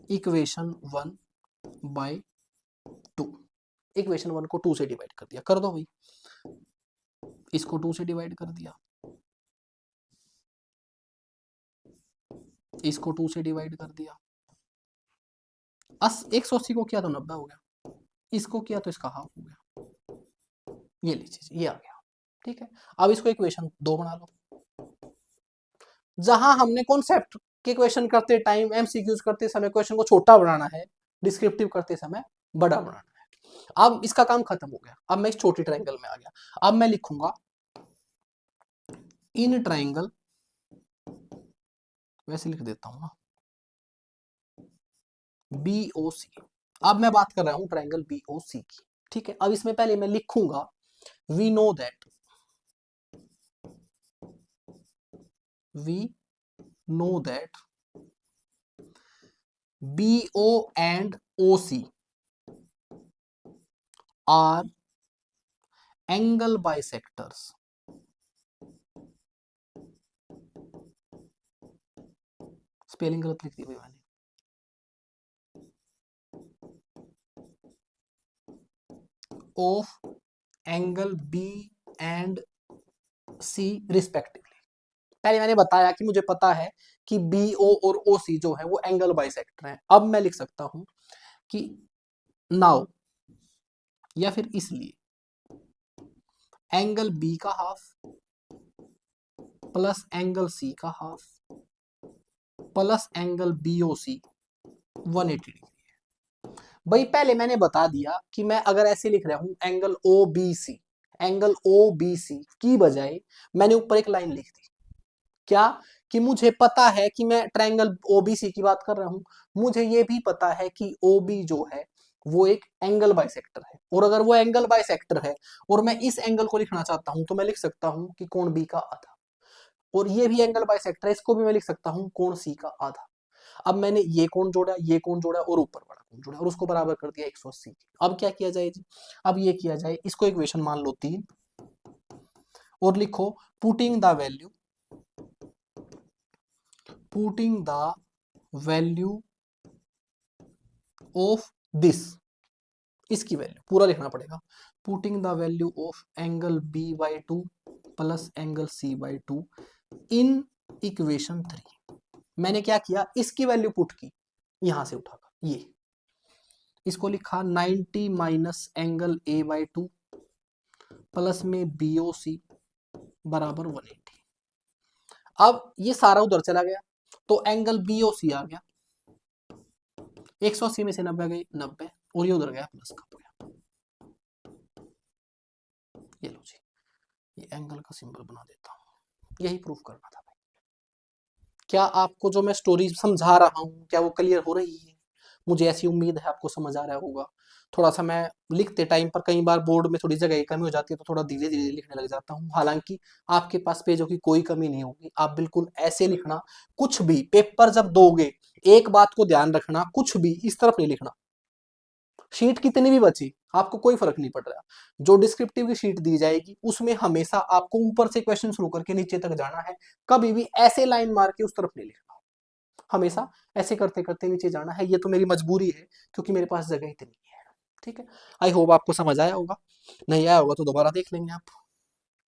इक्वेशन 1 बाय 2। इक्वेशन 1 को 2 से डिवाइड कर दिया, कर दो भाई, इसको 2 से डिवाइड कर दिया, इसको 2 से डिवाइड कर दिया, 180 को किया तो 90 हो गया, इसको किया तो इसका हाफ हो गया, ये लीजिए ये आ गया, ठीक है। अब इसको इक्वेशन 2 बना लो। जहां हमने कॉन्सेप्ट के क्वेश्चन करते टाइम, एमसीक्यूज करते समय क्वेश्चन को छोटा बनाना है, डिस्क्रिप्टिव करते समय बड़ा बनाना है। अब इसका काम खत्म हो गया, अब मैं इस छोटी ट्रायंगल में आ गया। अब मैं लिखूंगा इन ट्रायंगल, वैसे लिख देता हूं ना, बी ओ सी। अब मैं बात कर रहा हूं ट्रायंगल बी ओ सी की, ठीक है। अब इसमें पहले मैं लिखूंगा we know that, we know that BO and OC are angle bisectors. Spelling गलत लिख दी भाई मैंने, of angle B and C respectively. पहले मैंने बताया कि मुझे पता है कि BO और OC जो है वो एंगल बाइसेक्टर है। अब मैं लिख सकता हूं कि नाउ, या फिर इसलिए, एंगल बी का हाफ प्लस एंगल सी का half plus angle BOC 180 degree. भाई पहले मैंने बता दिया कि मैं अगर ऐसे लिख रहा हूं एंगल OBC, एंगल OBC की बजाय मैंने ऊपर एक लाइन लिख दी, क्या, कि मुझे पता है कि मैं ट्रायंगल OBC की बात कर रहा हूं, मुझे ये भी पता है कि OB जो है वो एक एंगल बाइसेक्टर है। और अगर वो एंगल बाइसेक्टर है और मैं इस एंगल को लिखना चाहता हूं तो मैं लिख सकता हूं कि कोण बी का आधा, और ये भी एंगल बाइसेक्टर है, इसको भी मैं लिख सकता हूं कोण सी का आधा। अब मैंने ये कोण जोड़ा, ये कोण जोड़ा और ऊपर वाला कोण जोड़ा और उसको बराबर कर दिया 180। अब क्या किया जाए जी, अब ये किया जाए, इसको इक्वेशन मान लो 3 और लिखो putting the value, putting the value of this, इसकी वैल्यू पूरा लिखना पड़ेगा, putting the value of angle B by two plus angle C by two in equation 3। मैंने क्या किया, इसकी वैल्यू पुट की यहां से उठाकर, ये इसको लिखा 90 minus angle A by two plus में बी ओ सी बराबर 180। अब ये सारा उधर चला गया तो एंगल बी ओ सी आ गया, 180 में से 90 गई 90 और ये उधर गया प्लस का हो गया। ये लो जी, ये एंगल का सिंबल बना देता हूं, यही प्रूफ करना था भाई। क्या आपको जो मैं स्टोरी समझा रहा हूँ क्या वो क्लियर हो रही है? मुझे ऐसी उम्मीद है आपको समझ आ रहा होगा। थोड़ा सा मैं लिखते टाइम पर कई बार बोर्ड में थोड़ी जगह की कमी हो जाती है तो थोड़ा धीरे धीरे लिखने लग जाता हूँ, हालांकि आपके पास पेजों की कोई कमी नहीं होगी। आप बिल्कुल ऐसे लिखना, कुछ भी पेपर जब दोगे एक बात को ध्यान रखना, कुछ भी इस तरफ नहीं लिखना। शीट कितनी भी बची आपको कोई फर्क नहीं पड़ रहा, जो डिस्क्रिप्टिव की शीट दी जाएगी उसमें हमेशा आपको ऊपर से क्वेश्चन शुरू करके नीचे तक जाना है, कभी भी ऐसे लाइन मार के उस तरफ नहीं लिखना, हमेशा ऐसे करते करते नीचे जाना है। ये तो मेरी मजबूरी है क्योंकि मेरे पास जगह इतनी है। ठीक है, आई होप आपको समझ आया होगा, नहीं आया होगा तो दोबारा देख लेंगे आप।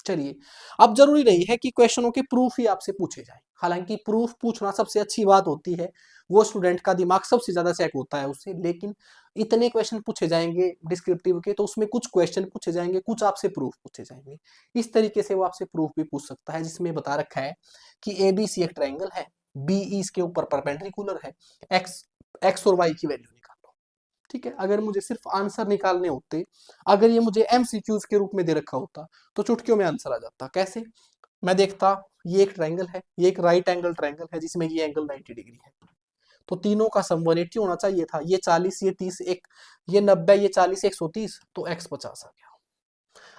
चलिए, अब जरूरी नहीं है कि क्वेश्चनों के प्रूफ ही आपसे पूछे जाए, हालांकि प्रूफ पूछना सबसे अच्छी बात होती है, वो स्टूडेंट का दिमाग सबसे ज्यादा चेक होता है उससे। लेकिन इतने क्वेश्चन पूछे जाएंगे डिस्क्रिप्टिव के तो उसमें कुछ क्वेश्चन पूछे जाएंगे, कुछ आपसे प्रूफ पूछे जाएंगे। इस तरीके से वो आपसे प्रूफ भी पूछ सकता है, जिसमें बता रखा है कि ABC एक ट्रायंगल है, BE इसके ऊपर परपेंडिकुलर है, एक्स एक्स और वाई की वैल्यू निकालो। ठीक है, अगर मुझे सिर्फ आंसर निकालने होते, अगर ये मुझे MCQs के रूप में दे रखा होता तो चुटकियों में आंसर आ जाता। कैसे? मैं देखता ये एक ट्रायंगल है, ये एक राइट एंगल ट्रायंगल है जिसमें ये एंगल 90 डिग्री है, तो तीनों का सम 180 होना चाहिए था। ये 40, ये 30, एक ये 90, ये 40, 130, तो x 50 आ गया।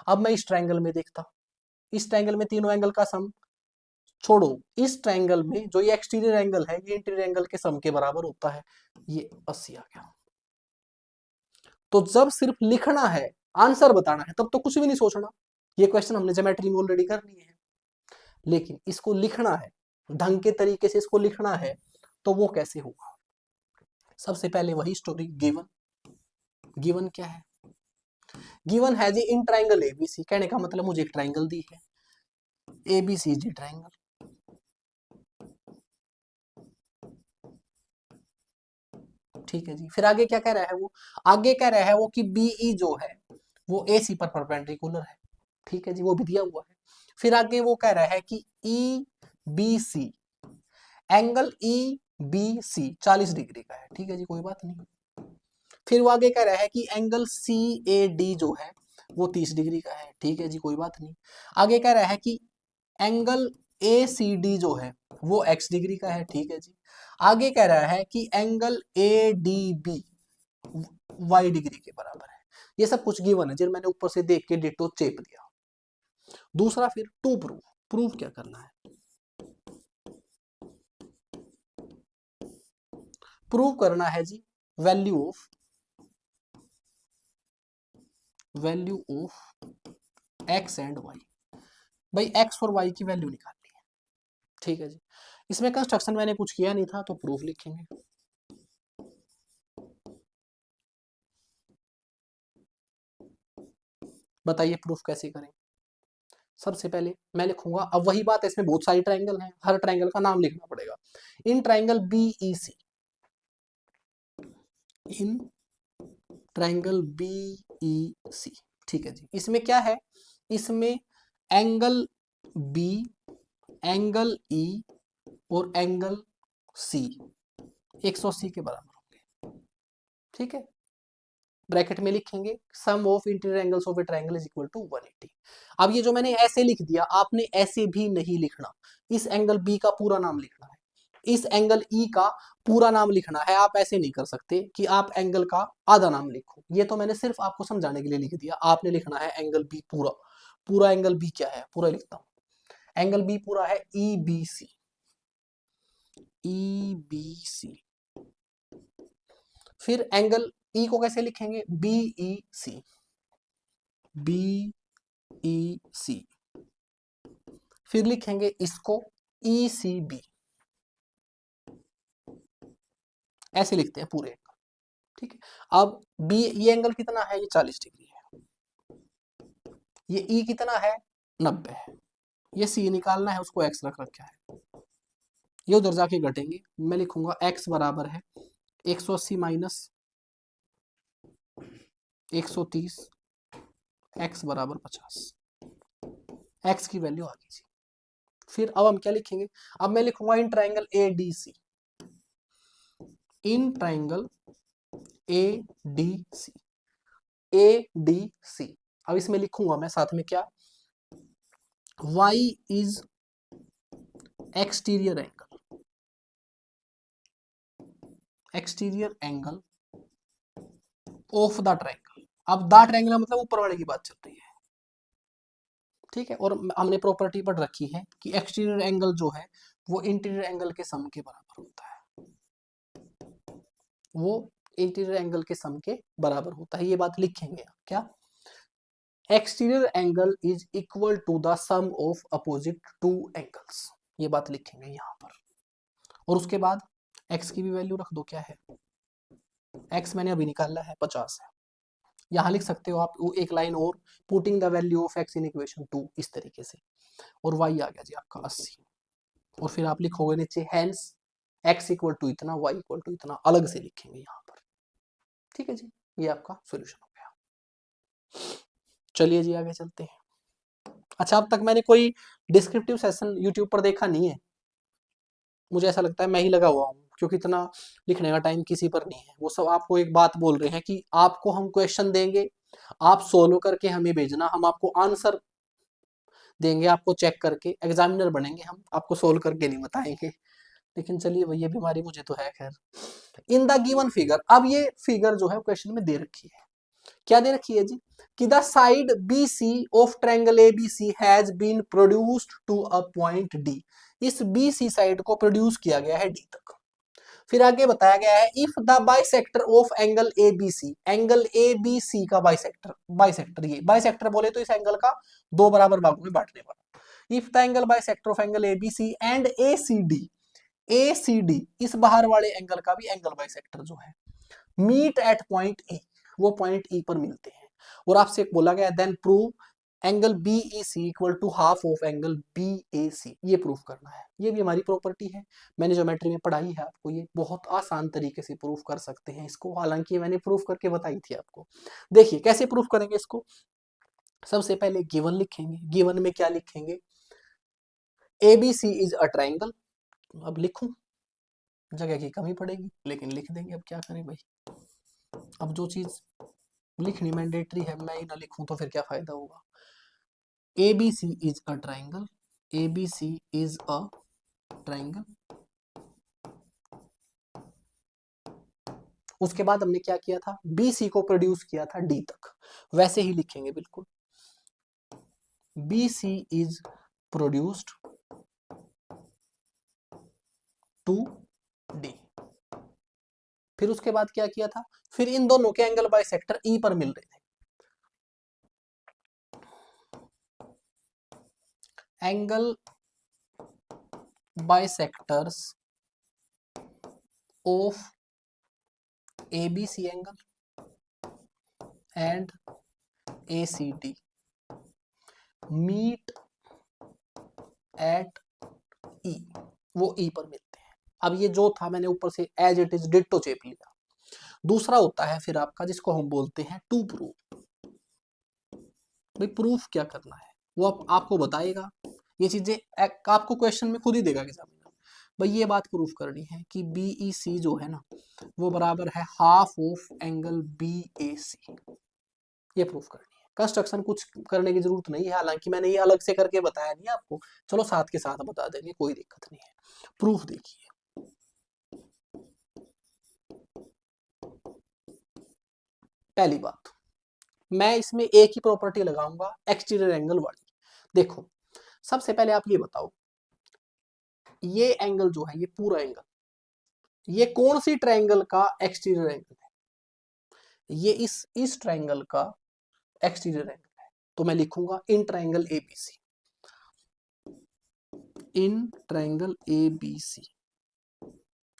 अब मैं इस ट्रायंगल में देखता, इस ट्रायंगल में तीनों एंगल का सम छोड़ो, इस ट्रायंगल में जो ये एक्सटीरियर एंगल है ये इंटीरियर एंगल के सम के बराबर होता है, ये 80 आ गया। तो जब सिर्फ लिखना है, आंसर बताना है, तब तो कुछ भी नहीं सोचना, ये क्वेश्चन हमने ज्योमेट्री में ऑलरेडी कर लिए हैं। लेकिन इसको लिखना है, ढंग के तरीके से इसको लिखना है, तो वो कैसे होगा? सबसे पहले वही स्टोरी, गिवन। गिवन क्या है? गिवन है जी इन ट्राइंगल ABC, कहने का मतलब मुझे एक ट्राइंगल दी है ABCD ट्राइंगल, ठीक है जी। फिर आगे क्या कह रहा है वो? आगे कह रहा है वो कि BE जो है वो AC पर परपेंडिकुलर है, ठीक है जी, वो भी दिया हुआ है। फिर आगे वो कह रहा है कि EBC, एंगल EBC 40 डिग्री का है, ठीक है जी, कोई बात नहीं। फिर वो आगे कह रहा है कि एंगल CAD जो है वो 30 डिग्री का है, ठीक है जी, कोई बात नहीं। आगे कह रहा है कि एंगल ACD जो है वो x डिग्री का है, ठीक है जी। आगे कह रहा है कि एंगल ADB y डिग्री के बराबर है। ये सब कुछ गिवन है, जो मैंने ऊपर से देख के डिटो चेप दिया। दूसरा फिर टू प्रूफ, प्रूफ क्या करना है? प्रूव करना है जी value of x and y। भाई x और y की वैल्यू निकालनी है, ठीक है जी। इसमें कंस्ट्रक्शन मैंने कुछ किया नहीं था तो प्रूफ लिखेंगे। बताइए प्रूफ कैसे करें? सबसे पहले मैं लिखूंगा, अब वही बात है, इसमें बहुत सारी ट्रायंगल हैं, हर ट्रायंगल का नाम लिखना पड़ेगा। In triangle BEC, in triangle BEC, ठीक है जी। इसमें क्या है? इसमें एंगल B, एंगल E और एंगल C 180 के बराबर होंगे, ठीक है। ब्रैकेट में लिखेंगे sum of interior angles of a triangle is equal to 180। अब ये जो मैंने ऐसे लिख दिया, आपने ऐसे भी नहीं लिखना, इस एंगल B का पूरा नाम लिखना है, इस एंगल ई का पूरा नाम लिखना है। आप ऐसे नहीं कर सकते कि आप एंगल का आधा नाम लिखो, ये तो मैंने सिर्फ आपको समझाने के लिए लिख दिया। आपने लिखना है एंगल बी पूरा। पूरा एंगल बी क्या है, पूरा लिखता हूं। एंगल बी पूरा है ई बी सी। ई बी सी। फिर एंगल ई को कैसे लिखेंगे, बी ई सी। बी ई सी। फिर लिखेंगे इसको ई सी बी। ऐसे लिखते हैं पूरे एंगल, ठीक है। अब बी, ये एंगल कितना है, ये 40 डिग्री है। ये ई कितना है, 90 है। ये सी निकालना है, उसको एक्स रख रखा है। ये उधर जाके घटेंगे। मैं लिखूंगा एक्स बराबर है 180 माइनस 130, एक्स बराबर 50। एक्स की वैल्यू आ गई जी। फिर अब हम क्या लिखेंगे, अब मैं लिखूंगा in triangle A D C. In triangle A D C. A D C. अब इसमें लिखूंगा मैं साथ में क्या, y is exterior angle. Exterior angle of the triangle. अब द ट्राइंगल मतलब ऊपर वाले की बात चल रही है, ठीक है। और हमने प्रॉपर्टी पढ़ रखी है कि एक्सटीरियर एंगल जो है वो इंटीरियर एंगल के सम के बराबर होता है। वो इंटीरियर एंगल के सम के बराबर होता है, ये बात लिखेंगे क्या, exterior angle is equal to the sum of opposite two angles. ये बात लिखेंगे यहां पर। और उसके बाद x की भी वैल्यू रख दो, क्या है, x मैंने अभी निकाला है 50 है। यहां लिख सकते हो आप एक लाइन और, putting the value of x in equation 2, इस तरीके से। और y आ गया जी आपका 80। और फिर आप लिखोगे नीचे हैंस x इक्वल टू इतना, y इक्वल टू इतना, अलग से लिखेंगे यहाँ पर, ठीक है जी। ये आपका सोल्यूशन हो गया। चलिए जी आगे चलते हैं। अच्छा, अब तक मैंने कोई डिस्क्रिप्टिव सेशन यूट्यूब पर देखा नहीं है। मुझे ऐसा लगता है मैं ही लगा हुआ हूँ, क्योंकि इतना लिखने का टाइम किसी पर नहीं है। वो सब आपको एक बात बोल रहे हैं कि आपको हम क्वेश्चन देंगे, आप सोल्व करके हमें भेजना, हम आपको आंसर देंगे, आपको चेक करके एग्जामिनर बनेंगे हम, आपको सोल्व करके नहीं बताएंगे। लेकिन चलिए भाई, ये बीमारी मुझे तो है खैर। इन द गिवन फिगर, अब ये फिगर जो है क्वेश्चन में दे रखी है, क्या दे रखी है जी, कि the side B C of triangle A B C has been produced to a point D. इस बी सी साइड को प्रोड्यूस किया गया है डी तक। फिर आगे बताया गया है if the bisector of angle A B C, angle A B C का बाइसेक्टर, बाइसेक्टर ये बाइसेक्टर बोले तो इस एंगल का दो बराबर भागों में बांटने वाला। If the angle bisector of angle A B C and A C D, A C D इस बाहर वाले एंगल का भी एंगल बाइसेक्टर जो है, मीट एट पॉइंट ई, वो पॉइंट ई पर मिलते हैं। और आपसे बोला गया then prove angle B E C equal to half of angle B A C, ये प्रूफ करना है। ये भी हमारी प्रॉपर्टी है, मैंने ज्योमेट्री में पढ़ाई है आपको, ये बहुत आसान तरीके से प्रूफ कर सकते हैं इसको, हालांकि मैंने प्रूफ करके बताई थी आपको। देखिए कैसे प्रूफ करेंगे इसको। सबसे पहले गिवन लिखेंगे, गिवन में क्या लिखेंगे, A B C is a triangle. अब लिखूं, जगह की कमी पड़ेगी लेकिन लिख देंगे, अब क्या करें भाई। अब जो चीज लिखनी मैंडेटरी है मैं ही ना लिखूं तो फिर क्या फायदा होगा। ABC is a triangle, ABC is a triangle। उसके बाद हमने क्या किया था, BC को प्रोड्यूस किया था D तक, वैसे ही लिखेंगे बिल्कुल। BC is produced to D। फिर उसके बाद क्या किया था, फिर इन दोनों के एंगल बाइसेक्टर E पर मिल रहे थे। Angle bisectors of ABC angle and ACD meet at E, वो E पर मिलते हैं। अब ये जो था मैंने ऊपर से एज इट इज डिट्टो चेप लिया। दूसरा होता है फिर आपका जिसको हम बोलते हैं टू प्रूफ। भाई प्रूफ क्या करना है वो आपको बताएगा, ये चीजें आपको क्वेश्चन में खुद ही देगा एग्जामिनर। भाई ये बात प्रूफ करनी है कि BEC जो है ना वो बराबर है हाफ ऑफ एंगल BAC, ये प्रूफ करनी है। कंस्ट्रक्शन कुछ करने की जरूरत नहीं है, हालांकि मैंने ये अलग से करके बताया नहीं आपको, चलो साथ के साथ बता देंगे, कोई दिक्कत नहीं है। प्रूफ देखिए, पहली बात, मैं इसमें एक ही प्रॉपर्टी लगाऊंगा एक्सटीरियर एंगल वाली। देखो, सबसे पहले आप ये बताओ, ये एंगल जो है, ये पूरा एंगल, ये कौन सी ट्रायंगल का एक्सटीरियर एंगल है? ये इस ट्रायंगल का एक्सटीरियर एंगल है। तो मैं लिखूंगा इन ट्रायंगल एबीसी, इन ट्रायंगल एबीसी।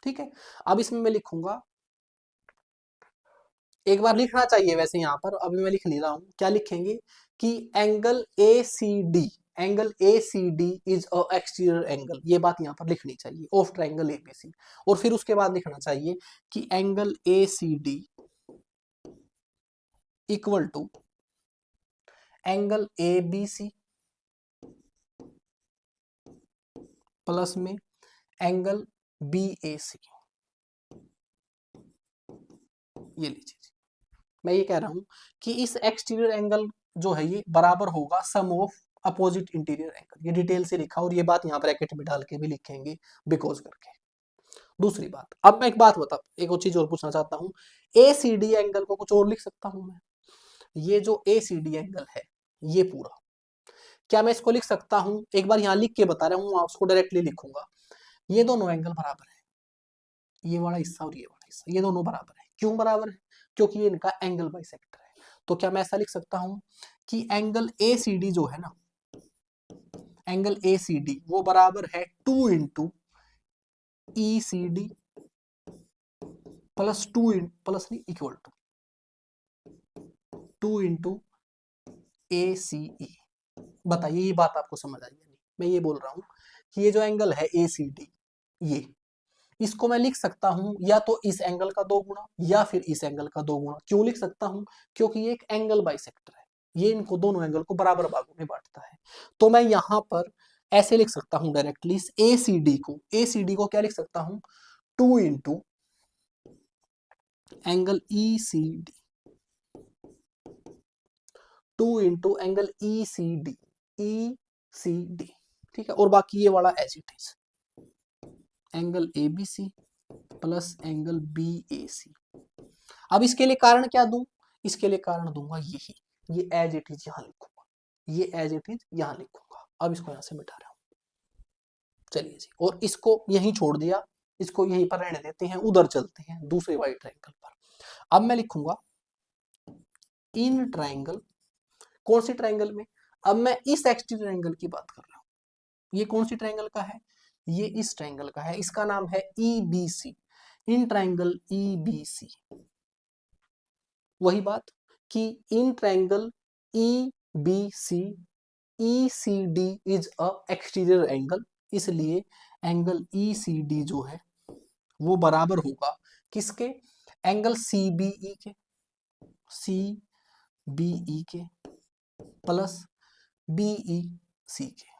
ठीक है, अब इसमें मैं लिखूंगा, एक बार लिखना चाहिए वैसे यहाँ पर, अभी मैं लिख नहीं रहा हूं, क्या लिखेंगे कि angle A C D, angle A C D is a exterior angle, ये बात यहाँ पर लिखनी चाहिए ऑफ ट्रायंगल एबीसी। और फिर उसके बाद लिखना चाहिए कि angle A C D equal to angle A B C plus में एंगल बी ए सी। ये लीजिए, मैं ये कह रहा हूं कि इस एक्सटीरियर एंगल जो है ये बराबर होगा सम ऑफ अपोजिट इंटीरियर एंगल। ये डिटेल से लिखा, और ये बात यहाँ ब्रैकेट में डाल के भी लिखेंगे बिकॉज करके। दूसरी बात, अब मैं एक बात बता, एक और चीज और पूछना चाहता हूँ, ए सी डी एंगल को कुछ और लिख सकता हूं मैं? ये जो ए सी डी एंगल है ये पूरा, क्या मैं इसको लिख सकता हूं? एक बार यहाँ लिख के बता रहा हूँ, उसको डायरेक्टली लिखूंगा। ये दोनों एंगल बराबर है, ये वाला हिस्सा और ये वाला हिस्सा, ये दोनों बराबर है। क्यों बराबर है? क्योंकि ये इनका एंगल बाइसेक्टर है। तो क्या मैं ऐसा लिख सकता हूं कि एंगल ए सी डी जो है ना, एंगल ए सी डी वो बराबर है 2 इंटू ई सी डी प्लस प्लस नहीं, इक्वल टू 2 इंटू ए सी ई। बताइए ये बात आपको समझ आई या नहीं? मैं ये बोल रहा हूं कि ये जो एंगल है ए सी डी, ये इसको मैं लिख सकता हूं या तो इस एंगल का 2 गुना या फिर इस एंगल का 2 गुना। क्यों लिख सकता हूं? क्योंकि ये एक एंगल बाइसेक्टर है, ये इनको दोनों एंगल को बराबर भागों में बांटता है। तो मैं यहां पर ऐसे लिख सकता हूं डायरेक्टली, इस ए सी डी को क्या लिख सकता हूं? 2 into angle E C D, 2 into angle E C D, E C D. ठीक है, और बाकी ये वाला as it is, angle A B C plus angle B A C. अब इसके लिए कारण क्या दूं? इसके लिए कारण दूंगा यही, ये एज इट इज यहां लिखूंगा, ये एज इट इज यहां लिखूंगा। अब इसको यहां से मिटा रहा हूं, चलिए जी, और इसको यहीं छोड़ दिया, इसको यहीं पर रहने देते हैं, उधर चलते हैं दूसरे वाले ट्रायंगल पर। अब मैं लिखूंगा इन ट्रायंगल, कौन सी ट्रायंगल में? अब मैं इस एक्सटीरियर एंगल की बात कर रहा हूं। ये कौन सी ट्रायंगल का है? ये इस ट्रायंगल का है, इसका नाम है E B C, in triangle E B C. वही बात कि in triangle E B C, E C D is a exterior angle, इसलिए एंगल ई सी डी जो है वो बराबर होगा किसके? एंगल सी बी ई के, सी बी ई के प्लस बी ई सी के।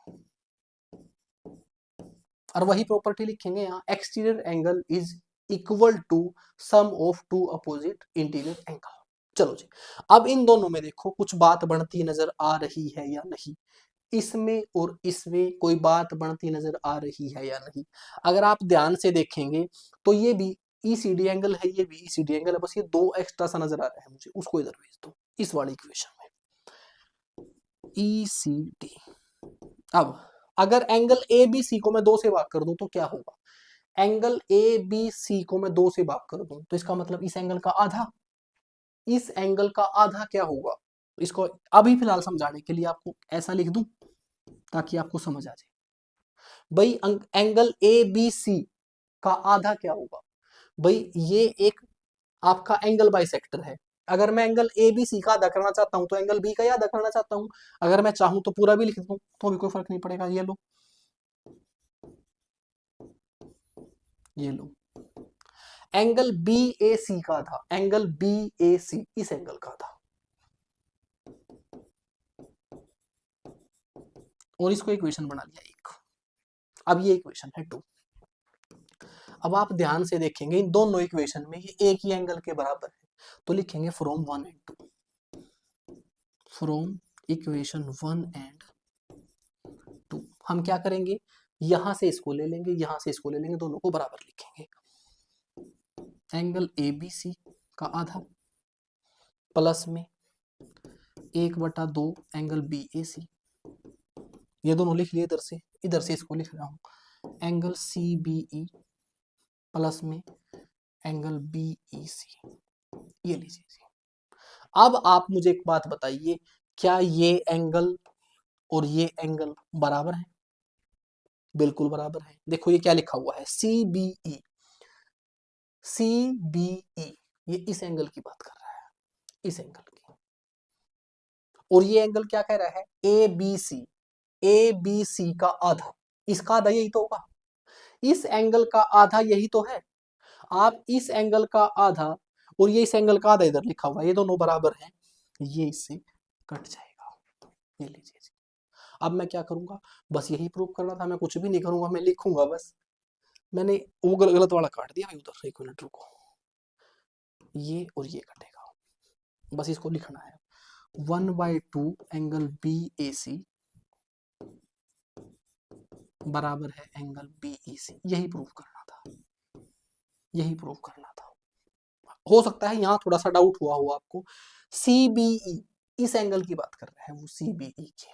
और वही प्रॉपर्टी लिखेंगे यहाँ, exterior angle is equal to sum of two opposite interior angle. चलो जी, अब इन दोनों में देखो कुछ बात बनती नजर आ रही है या नहीं? इसमें और इसमें कोई बात बनती नजर आ रही है या नहीं? अगर आप ध्यान से देखेंगे तो ये भी ईसीडी एंगल है, ये भी ईसीडी एंगल है, बस ये 2 एक्स्ट्रा सा नजर आ रहा है मुझे, उसको इधर भेज दो इस वाली इक्वेशन में, ईसीडी। अब अगर एंगल ए बी सी को मैं 2 से भाग कर दूं तो क्या होगा? एंगल ए बी सी को मैं 2 से भाग कर दूं तो इसका मतलब इस एंगल का आधा, इस एंगल का आधा क्या होगा? इसको अभी फिलहाल समझाने के लिए आपको ऐसा लिख दूं ताकि आपको समझ आ जाए। भाई एंगल ए बी सी का आधा क्या होगा? भाई ये एक आपका एंगल बाइसेक्टर है, अगर मैं एंगल ए बी सी का आधा करना चाहता हूं तो एंगल बी का ही आधा करना चाहता हूं। अगर मैं चाहूं तो पूरा भी लिख दूं तो भी कोई फर्क नहीं पड़ेगा। ये लो, ये लो, एंगल बी ए सी का था, एंगल बी ए सी इस एंगल का था, और इसको इक्वेशन बना लिया एक। अब ये इक्वेशन है 2। अब आप ध्यान से देखेंगे इन दोनों इक्वेशन में ये एक ही एंगल के बराबर है, तो लिखेंगे from 1 and 2, from equation 1 and 2 हम क्या करेंगे, यहां से इसको ले लेंगे, यहां से इसको ले लेंगे, दोनों को बराबर लिखेंगे। एंगल ए बी सी का आधा प्लस में 1/2 एंगल बी ए सी, ये दोनों लिख लिए इधर से इसको लिख रहा हूं, angle C B E plus में एंगल बी ई सी, ये लीजिए जी। अब आप मुझे एक बात बताइए, क्या ये एंगल और ये एंगल बराबर है? बिल्कुल बराबर है। देखो ये क्या लिखा हुआ है, सी बी ई, सी बी ई, ये इस एंगल की बात कर रहा है, इस एंगल की। और ये एंगल क्या कह रहा है, ए बी सी, ए बी सी का आधा, इसका आधा यही तो होगा, इस एंगल का आधा यही तो है। आप इस एंगल का आधा और ये इस एंगल का आधा इधर लिखा हुआ है, ये दोनों बराबर हैं, ये इससे कट जाएगा, ये लीजिए जी। अब मैं क्या करूंगा, बस यही प्रूव करना था, मैं कुछ भी नहीं करूंगा, मैं लिखूंगा बस। मैंने वो गलत वाला काट दिया भाई उधर, एक मिनट रुको, ये और ये कटेगा, बस इसको लिखना है 1/2 एंगल बी ए सी बराबर है एंगल बी ई सी, यही प्रूव करना था, यही प्रूव करना था। हो सकता है यहाँ थोड़ा सा डाउट हुआ हो आपको, सी बी ई इस एंगल की बात कर रहे हैं वो, सी बी ई की,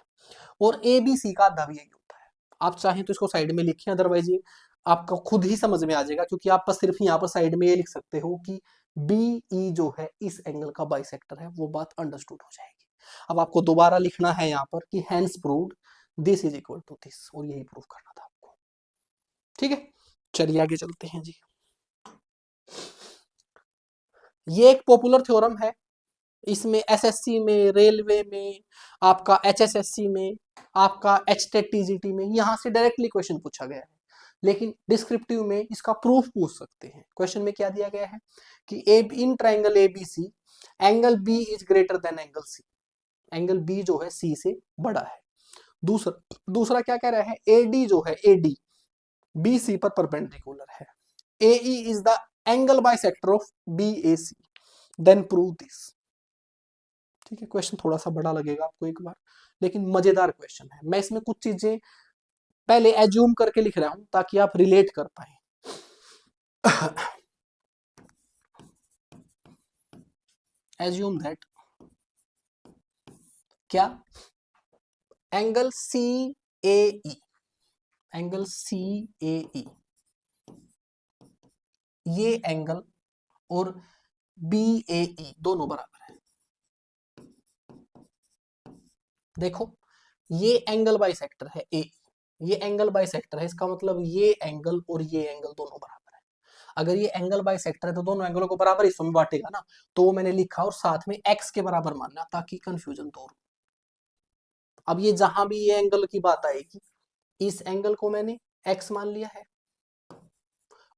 और ए बी सी का आधा भी यही होता है। आप चाहें तो इसको साइड में लिखें, अदरवाइज ये आपको खुद ही समझ में आ जाएगा, क्योंकि आप बस सिर्फ यहाँ पर साइड में ये लिख सकते हो कि बी ई जो है इस एंगल का बाइसेक्टर है, वो बात अंडरस्टूड हो जाएगी। अब आपको दोबारा लिखना है यहाँ पर कि hence proved this is equal to this, और यही प्रूव करना था आपको। ठीक है, चलिए आगे चलते हैं जी। ये एक पॉपुलर थ्योरम है, इसमें एसएससी में, रेलवे में, आपका एचएसएससी में, आपका एचटेट टीजीटी में, यहां से डायरेक्टली क्वेश्चन पूछा गया है, लेकिन डिस्क्रिप्टिव में इसका प्रूफ पूछ सकते हैं। क्वेश्चन में क्या दिया गया है कि in triangle ABC angle B is greater than angle C, angle B जो है सी से बड़ा है। दूसरा क्या कह रहा है, एडी जो है, एडी बी सी पर परपेंडिकुलर है, A E is the angle bisector of B A C, then prove this. ठीक है, क्वेश्चन थोड़ा सा बड़ा लगेगा आपको एक बार, लेकिन मजेदार क्वेश्चन है। मैं इसमें कुछ चीजें पहले एज्यूम करके लिख रहा हूं ताकि आप रिलेट कर पाए। एज्यूम दैट क्या एंगल सी ए ई, एंगल सी ए ई, ये एंगल और बी ए ई दोनों बराबर है। देखो ये एंगल बाइसेक्टर है ए, ये एंगल बाइसेक्टर है, इसका मतलब ये एंगल और ये एंगल दोनों बराबर है। अगर ये एंगल बाइसेक्टर है तो दोनों एंगलों को बराबर हिस्सों में बांटेगा ना, तो वो मैंने लिखा और साथ में एक्स के बराबर मानना ताकि कंफ्यूजन दूर हो। अब ये जहां भी ये एंगल की बात आएगी, इस एंगल को मैंने एक्स मान लिया है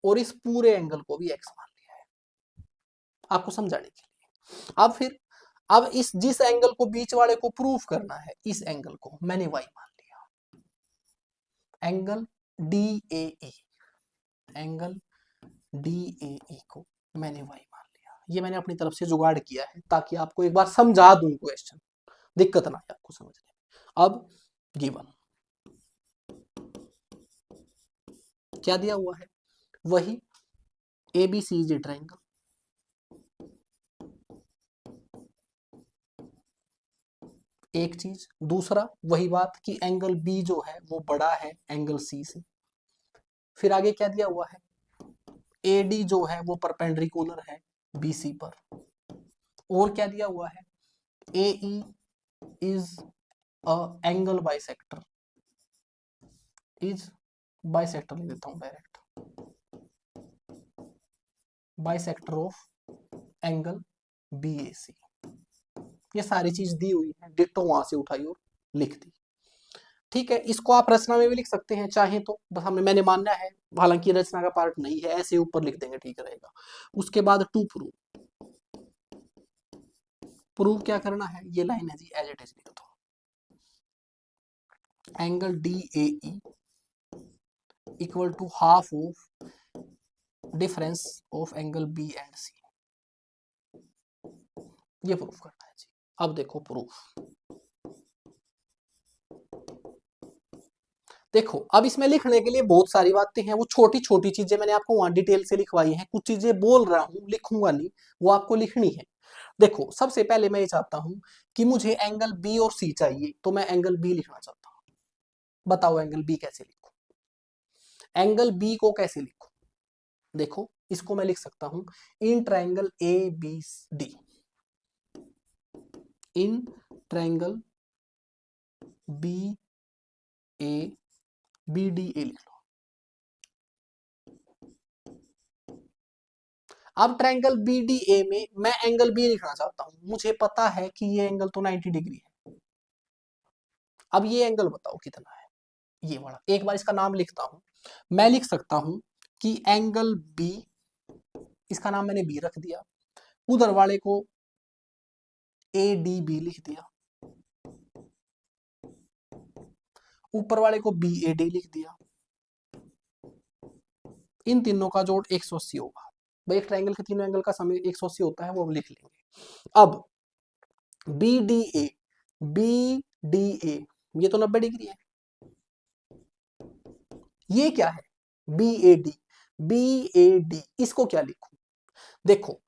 और इस पूरे एंगल को भी एक्स मान लिया है, आपको समझाने के लिए। अब फिर अब इस जिस एंगल को बीच वाले को प्रूफ करना है, इस एंगल को मैंने वाई मान लिया, angle D A E, angle D A E को मैंने वाई मान लिया। ये मैंने अपनी तरफ से जुगाड़ किया है ताकि आपको एक बार समझा दूं, क्वेश्चन दिक्कत ना आए आपको समझने में। अब गिवन क्या दिया हुआ है, वही A B C is a triangle, एक चीज। दूसरा वही बात कि एंगल बी जो है वो बड़ा है एंगल सी से। फिर आगे क्या दिया हुआ है, एडी जो है वो परपेंडिकुलर है बीसी पर। और क्या दिया हुआ है, A E is a angle bisector, is bisector लिख देता हूं direct, bisector of angle B A C. ये सारी चीज दी हुई है, डिट्टो वहां से उठाई और लिख दी। ठीक है, इसको आप रचना में भी लिख सकते हैं चाहे तो, बस हमने मैंने मानना है, हालांकि रचना का पार्ट नहीं है, ऐसे ऊपर लिख देंगे ठीक रहेगा। उसके बाद टू प्रूव, प्रूव क्या करना है, ये लाइन है जी एज इट इज लिख दो, angle D A E equal to half of difference of angle B and C, ये प्रूफ करना है जी। अब देखो प्रूफ, देखो अब इसमें लिखने के लिए बहुत सारी बातें हैं, वो छोटी छोटी चीजें मैंने आपको वहां डिटेल से लिखवाई हैं, कुछ चीजें बोल रहा हूं लिखूंगा नहीं, वो आपको लिखनी है। देखो सबसे पहले मैं ये चाहता हूं कि मुझे एंगल बी और सी चाहिए, तो मैं एंगल बी लिखना चाहता हूं। बताओ एंगल बी कैसे लिखूं? एंगल बी को कैसे लिखूं? देखो इसको मैं लिख सकता हूं in triangle A B D. In triangle B A B D A लिख लो। अब ट्रायंगल बी डी ए में मैं एंगल बी लिखना चाहता हूं। मुझे पता है कि ये एंगल तो 90 डिग्री है। अब ये एंगल बताओ कितना है? ये वाला। एक बार इसका नाम लिखता हूं। मैं लिख सकता हूं कि एंगल बी, इसका नाम मैंने बी रख दिया, उधर वाले को ए डी बी लिख दिया, ऊपर वाले को बी ए डी लिख दिया। इन तीनों का जोड़ 180 होगा। भाई एक ट्रायंगल के तीनों एंगल का सम 180 होता है, वो हम लिख लेंगे। अब B D A, B D A ये तो 90 डिग्री है। ये क्या है? B A D, B A D इसको क्या लिखूं? देखो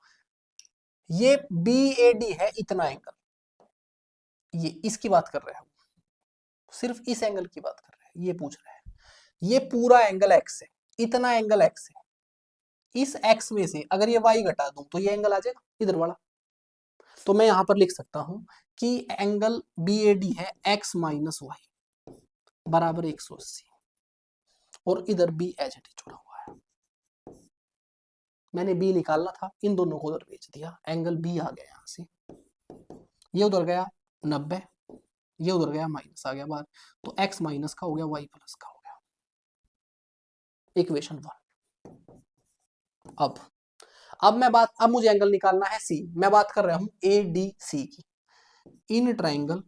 ये बी ए डी है इतना एंगल, ये इसकी बात कर रहे हैं, सिर्फ इस एंगल की बात कर रहे हैं, ये पूछ रहे हैं। ये पूरा एंगल एक्स है, इतना एंगल एक्स है। इस एक्स में से अगर ये वाई घटा दूं तो ये एंगल आ जाएगा इधर वाला। तो मैं यहां पर लिख सकता हूं कि एंगल बी ए डी है एक्स माइनस वाई बराबर 180, और इधर बी एच डी जुड़ा हुआ है। मैंने बी निकालना था, इन दोनों को उधर भेज दिया, एंगल बी आ गया यहां से, ये उधर गया 90, ये उधर गया माइनस आ गया बाहर, तो x माइनस का हो गया y प्लस का हो गया। इक्वेशन 1। अब मुझे एंगल निकालना है c। मैं बात कर रहा हूं ए डी सी की। In triangle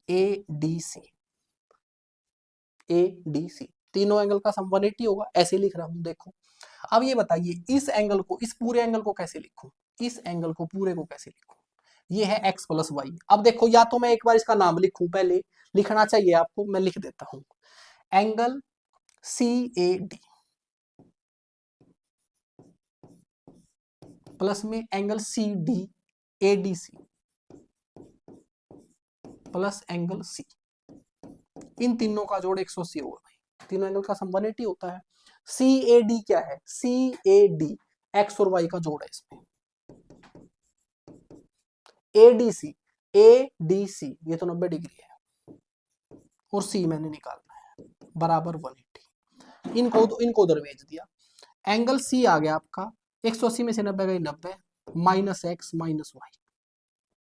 A D C, A D C तीनों एंगल का सम 180 होगा, ऐसे लिख रहा हूं। देखो अब ये बताइए इस एंगल को, इस पूरे एंगल को कैसे लिखूं? इस एंगल को पूरे को कैसे लिखूं? ये है x प्लस वाई। अब देखो या तो मैं एक बार इसका नाम लिखूं, पहले लिखना चाहिए आपको, मैं लिख देता हूं angle C A D plus में angle C D A D C plus angle C. इन तीनों का जोड़ 180 होगा भाई, तीनों एंगल का सम 180 होता है। सी ए डी क्या है? सी ए डी एक्स और वाई का जोड़ है इसमें। ए डी सी ये तो 90 डिग्री है, और सी मैंने निकालना है बराबर 180। इनको उधर भेज दिया। एंगल सी आ गया आपका 180 में से 90 गई 90 माइनस एक्स माइनस वाई,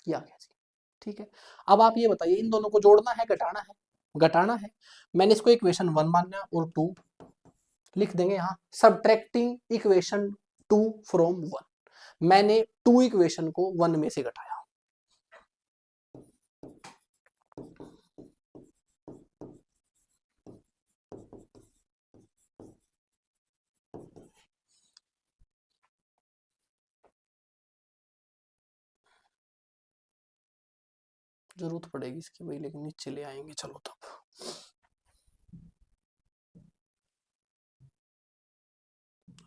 ये आ गया जी। ठीक है, अब आप ये बताइए इन दोनों को जोड़ना है घटाना है? घटाना है। मैंने इसको इक्वेशन 1 मानना और 2 लिख देंगे यहाँ। सब्ट्रैक्टिंग इक्वेशन 2 फ्रॉम 1, मैंने 2 इक्वेशन को 1 में से घटाया। जरूरत पड़ेगी इसकी भाई, लेकिन नीचे ले आएंगे। चलो तब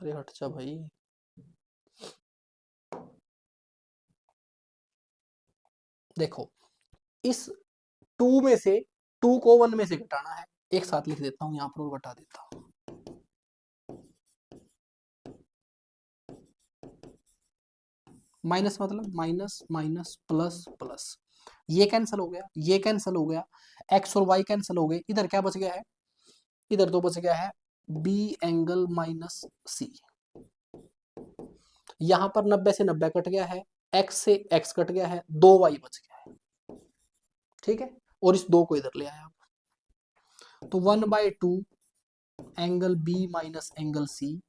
अरे हट जा भाई। देखो इस 2 में से 2 को 1 में से घटाना है, एक साथ लिख देता हूं यहां पर और घटा देता हूं। माइनस मतलब माइनस माइनस प्लस प्लस, ये कैंसिल हो गया, ये कैंसिल हो गया, एक्स और वाई कैंसिल हो गए। इधर क्या बच गया है? इधर तो बच गया है बी एंगल माइनस सी। यहां पर 90 से 90 कट गया है, एक्स से एक्स कट गया है, 2 वाई बच गया है। ठीक है, और इस 2 को इधर ले आया, तो 1/2 angle B minus angle C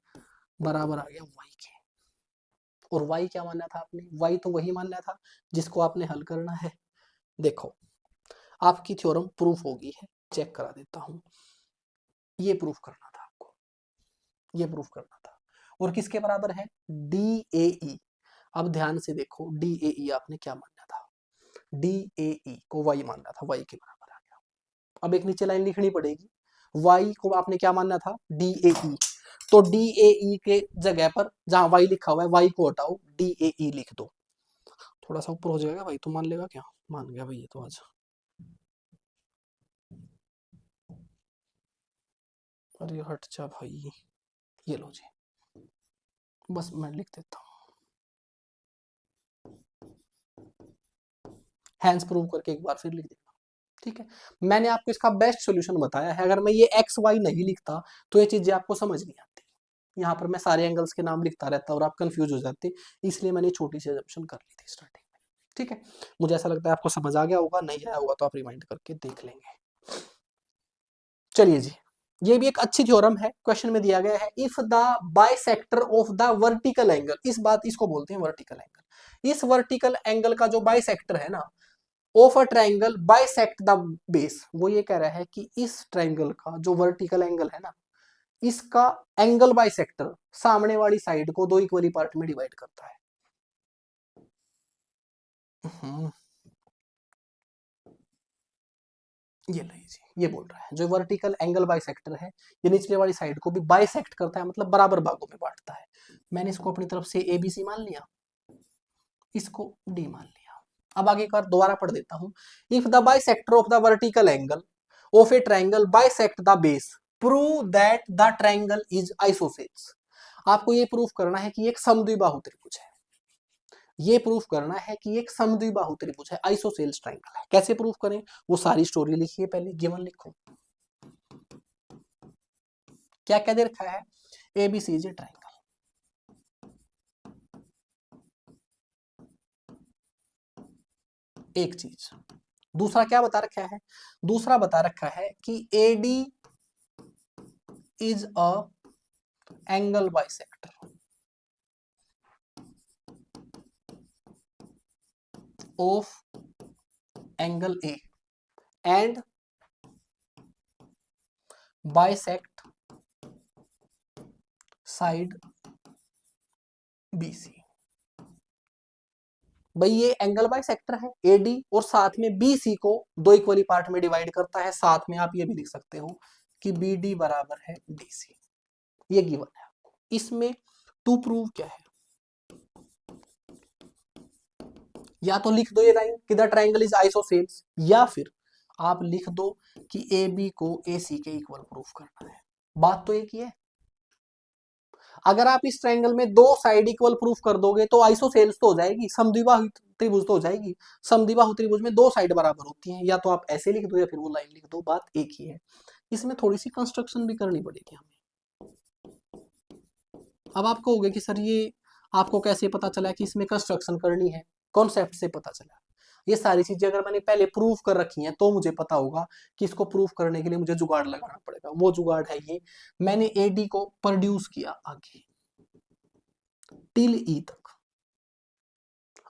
बराबर आ गया वाई के। और y क्या मानना था आपने? y तो वही मानना था जिसको आपने हल करना है। देखो आपकी थ्योरम प्रूफ हो गई है, चेक करा देता हूं। ये प्रूफ करना था आपको, ये प्रूफ करना था। और किसके बराबर है? डी ए ई। अब ध्यान से देखो डी ए ई आपने क्या मानना था? डी ए ई को y मानना था, y के बराबर आ गया। अब एक नीचे लाइन लिखनी पड़ेगी, y को आपने क्या मानना था? डी ए ई। तो डी ए ई के जगह पर जहां वाई लिखा हुआ है वाई को हटाओ, डी ए ई लिख दो। थोड़ा सा ऊपर हो जाएगा भाई, तू मान लेगा क्या? मान गया भाई ये तो आज। अरे हट जा भाई, ये लो जी, बस मैं लिख देता हूँ। हैंस प्रूव करके एक बार फिर लिख देता हूँ, ठीक है। मैंने आपको इसका बेस्ट सॉल्यूशन बताया है। अगर मैं ये एक्स वाई नहीं लिखता तो ये चीजें आपको समझ नहीं आती। यहाँ पर मैं सारे एंगल्स के नाम लिखता रहता और आप कंफ्यूज हो जाते, इसलिए मैंने छोटी सी assumption कर ली थी स्टार्टिंग में, ठीक है। मुझे ऐसा लगता है आपको समझ आ गया होगा, नहीं आया होगा तो आप रिमाइंड करके देख लेंगे। चलिए जी, ये भी एक अच्छी थ्योरम है, क्वेश्चन में दिया गया है if the bisector of the vertical angle, इसको बोलते हैं वर्टिकल एंगल। इस वर्टिकल एंगल का जो बाइसेक्टर है ना, of a triangle bisect the base, वो ये कह रहा है कि इस ट्रायंगल का जो वर्टिकल एंगल है ना, इसका एंगल बाइसेक्टर सामने वाली साइड को दो इक्वली पार्ट में डिवाइड करता है। ये लीजिए, ये बोल रहा है जो वर्टिकल एंगल बाइसेक्टर है, ये निचले वाली साइड को भी बाइसेक्ट करता है, मतलब बराबर भागों में बांटता है। मैंने इसको अपनी तरफ से ए बी सी मान लिया, इसको डी मान लिया। अब आगे का दोबारा पढ़ देता हूं। If the bisector of the vertical angle of a triangle bisect the base, prove that the triangle is isosceles. आपको ये प्रूफ करना है कि एक समद्विबाहु त्रिभुज है, ये प्रूफ करना है कि एक समद्विबाहु त्रिभुज है, आइसोसेल्स ट्रायंगल है। कैसे प्रूफ करें, वो सारी स्टोरी लिखिए, पहले गिवन लिखो। क्या क्या दे रखा है, एबीसीजे ट्रायंगल, एक चीज। दूसरा क्या बता रखा है, दूसरा बता रखा है कि AD is a angle bisector of angle A and bisect side BC. भाई ये एंगल बाइसेक्टर है एडी, और साथ में बीसी को दो इक्वली पार्ट में डिवाइड करता है। साथ में आप ये भी लिख सकते हो कि बीडी बराबर है डीसी, ये गिवन है। इसमें टू प्रूव क्या है, या तो लिख दो ये लाइन कि द ट्रायंगल इज आइसोसेल्स, या फिर आप लिख दो कि ए बी को ए सी के इक्वल प्रूफ करना है। बात तो एक ही है। अगर आप इस ट्रायंगल में दो साइड इक्वल प्रूफ कर दोगे तो आइसोसेल्स तो हो जाएगी, समद्विबाहु त्रिभुज तो हो जाएगी। समद्विबाहु त्रिभुज में दो साइड बराबर होती हैं, या तो आप ऐसे लिख दो या फिर वो लाइन लिख दो, बात एक ही है। इसमें थोड़ी सी कंस्ट्रक्शन भी करनी पड़ेगी हमें। अब आप कहोगे कि सर ये आपको कैसे पता चला कि इसमें कंस्ट्रक्शन करनी है, कॉन्सेप्ट से पता चला। ये सारी चीजें अगर मैंने पहले प्रूफ कर रखी हैं तो मुझे पता होगा कि इसको प्रूफ करने के लिए मुझे जुगाड़ लगाना पड़ेगा। वो जुगाड़ है ये, मैंने एडी को प्रोड्यूस किया आगे टिल ई तक,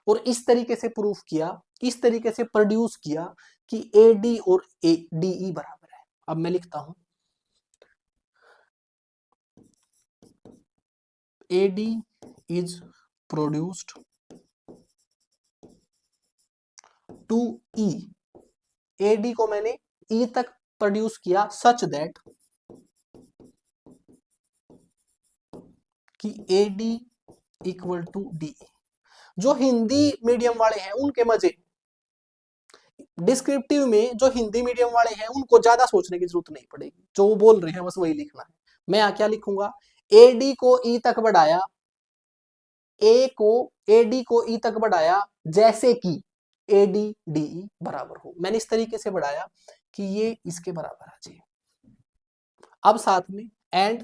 और इस तरीके से प्रूफ किया, इस तरीके से प्रोड्यूस किया कि ए डी और ए डी ई बराबर है। अब मैं लिखता हूं A D is produced to E, A D को मैंने ई तक प्रोड्यूस किया सच दैट कि A D equal to D. जो हिंदी मीडियम वाले हैं उनके मजे, डिस्क्रिप्टिव में जो हिंदी मीडियम वाले हैं उनको ज्यादा सोचने की जरूरत नहीं पड़ेगी, जो वो बोल रहे हैं बस वही लिखना है। मैं यहाँ क्या लिखूंगा, ए डी को ई तक बढ़ाया, ए को ए डी को ई तक बढ़ाया जैसे कि ए डी डी ई बराबर हो। मैंने इस तरीके से बढ़ाया कि ये इसके बराबर आ जाए। अब साथ में एंड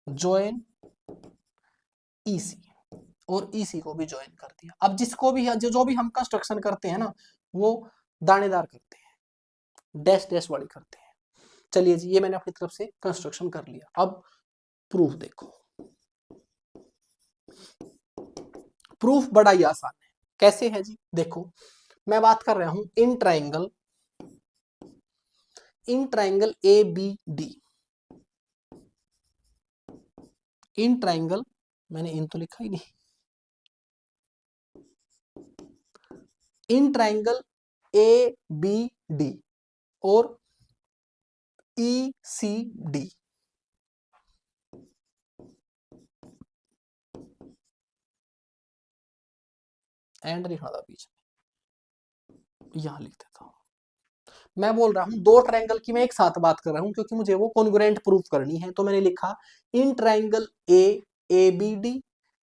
ज्वाइन ईसी, और ईसी को भी ज्वाइन कर दिया। अब जिसको भी जो भी हम कंस्ट्रक्शन करते हैं ना, वो दानेदार करते हैं, डैश डैश वाली करते हैं। चलिए जी, ये मैंने अपनी तरफ से कंस्ट्रक्शन कर लिया। अब प्रूफ देखो, प्रूफ बड़ा ही आसान है। कैसे है जी, देखो मैं बात कर रहा हूं in triangle A B D, in triangle, मैंने इन तो लिखा ही नहीं, in triangle A B D और ई सी डी, एंड लिखना था बीच में, यहां लिख देता हूं। मैं बोल रहा हूं दो ट्रायंगल की मैं एक साथ बात कर रहा हूं क्योंकि मुझे वो कॉन्ग्रुएंट प्रूफ करनी है, तो मैंने लिखा in triangle A B D,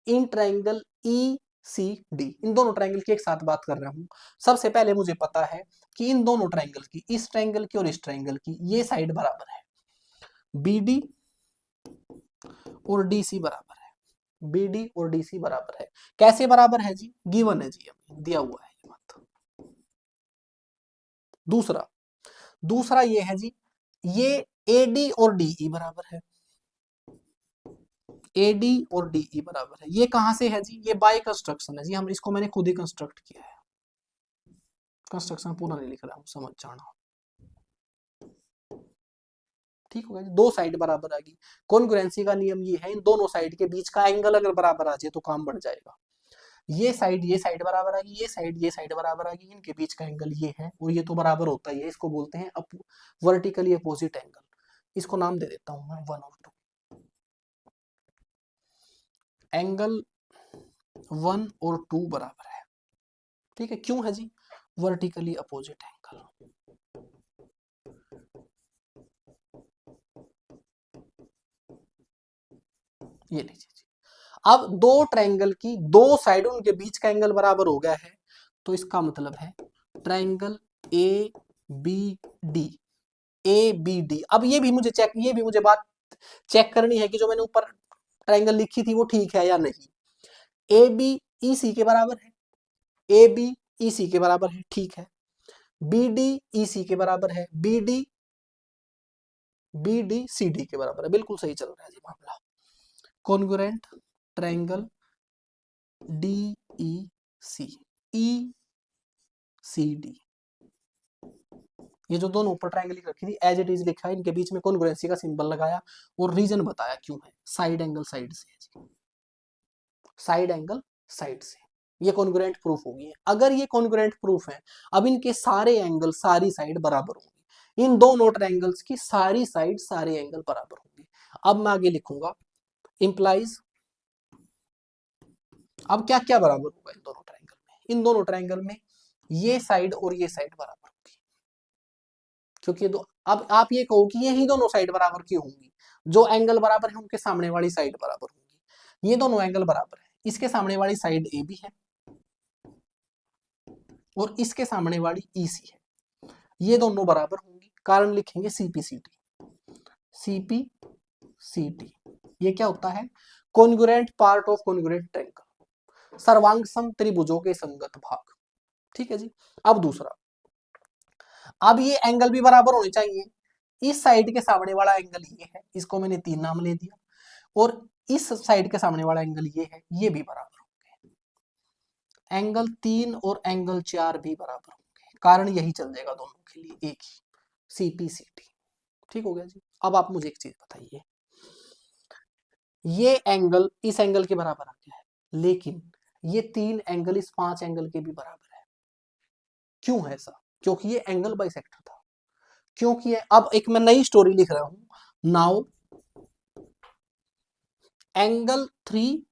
in triangle E C D, इन दोनों ट्रायंगल की एक साथ बात कर रहा हूं। सबसे पहले मुझे पता है कि इन दोनों ट्रायंगल की, इस ट्रायंगल की और इस ट्रायंगल की ये साइड बराबर है, बी डी और डी सी बराबर है, बी डी और डी सी बराबर है। कैसे बराबर है जी? गिवन है जी, हमें दिया हुआ है ये बात। दूसरा दूसरा ये है जी, ये AD और DE बराबर है, AD और DE बराबर है। ये कहां से है जी? ये बाय कंस्ट्रक्शन है जी, हम इसको मैंने खुद ही कंस्ट्रक्ट किया है, कंस्ट्रक्शन पूरा नहीं लिख रहा हूं, समझ जाना। ठीक हो गया जी, दो साइड बराबर आ गई। कॉन्ग्रुएंसी का नियम ये है, इन दोनों साइड के बीच का एंगल अगर बराबर आ जाए तो काम बढ़ जाएगा। ये साइड बराबर आ गई, ये साइड बराबर आ गई, इनके बीच का एंगल ये है और ये तो बराबर होता ही है, इसको बोलते हैं वर्टिकली अपोजिट एंगल। इसको नाम दे देता हूं मैं 1 और 2। एंगल 1 और 2 बराबर है, ठीक है। क्यों है जी? Vertically opposite angle. ये लीजिए जी, अब दो ट्रायंगल की दो साइड, उनके बीच का एंगल बराबर हो गया है, तो इसका मतलब है triangle A B D, A B D. अब ये भी मुझे बात चेक करनी है कि जो मैंने ऊपर ट्रायंगल लिखी थी वो ठीक है या नहीं। ए बी ई सी के बराबर है, ए बी ई सी के बराबर है, ठीक है। बी डी ई सी के बराबर है, बी डी सी डी के बराबर है, बिल्कुल सही चल रहा है जी मामला। कॉन्ग्रुएंट ट्रायंगल डी ई सी, ई सी डी, ये जो दोनों ऊपर ट्रायंगल लिख रखी थी एज इट इज लिखा है, इनके बीच में कॉन्ग्रुएंसी का सिंबल लगाया और रीजन बताया क्यों है। साइड एंगल साइड से है जी, साइड एंगल साइड से, ये कॉन्ग्रुएंट प्रूफ होगी। अगर ये कॉन्ग्रुएंट प्रूफ है, अब इनके सारे एंगल सारी साइड बराबर होंगे, इन दोनों ट्रायंगल्स की सारी साइड सारे एंगल बराबर होंगे। अब मैं आगे लिखूंगा इंप्लाइज, अब क्या क्या बराबर होगा इन दोनों ट्रायंगल में? इन दोनों ट्रायंगल में ये साइड और ये साइड बराबर होगी, क्योंकि दो, अब आप ये कहो कि यही दोनों साइड बराबर क्यों होंगी? जो एंगल बराबर है उनके सामने वाली साइड बराबर होगी। ये दोनों एंगल बराबर है, इसके सामने वाली साइड ए बी है और इसके सामने वाली ई सी है, ये दोनों बराबर होंगी। कारण लिखेंगे CP C T, CP C T. ये क्या होता है? Congruent part of congruent triangle, सर्वांग सम त्रिभुजों के संगत भाग। ठीक है जी। अब दूसरा, अब ये एंगल भी बराबर होने चाहिए। इस साइड के सामने वाला एंगल ये है, इसको मैंने 3 नाम ले दिया, और इस साइड के सामने वाला एंगल ये है, ये भी बराबर होंगे। एंगल 3 और एंगल 4 भी बराबर होंगे, कारण यही चल जाएगा दोनों के लिए, एक ही, सीपी सी टी। ठीक हो गया जी। अब आप मुझे एक चीज बताइए, ये एंगल इस एंगल के बराबर आ गया है, लेकिन ये 3 एंगल इस 5 एंगल के भी बराबर है। क्यों है ऐसा? क्योंकि ये एंगल बाइसेक्टर था। क्योंकि अब एक मैं नई स्टोरी लिख रहा हूं, नाउ एंगल 3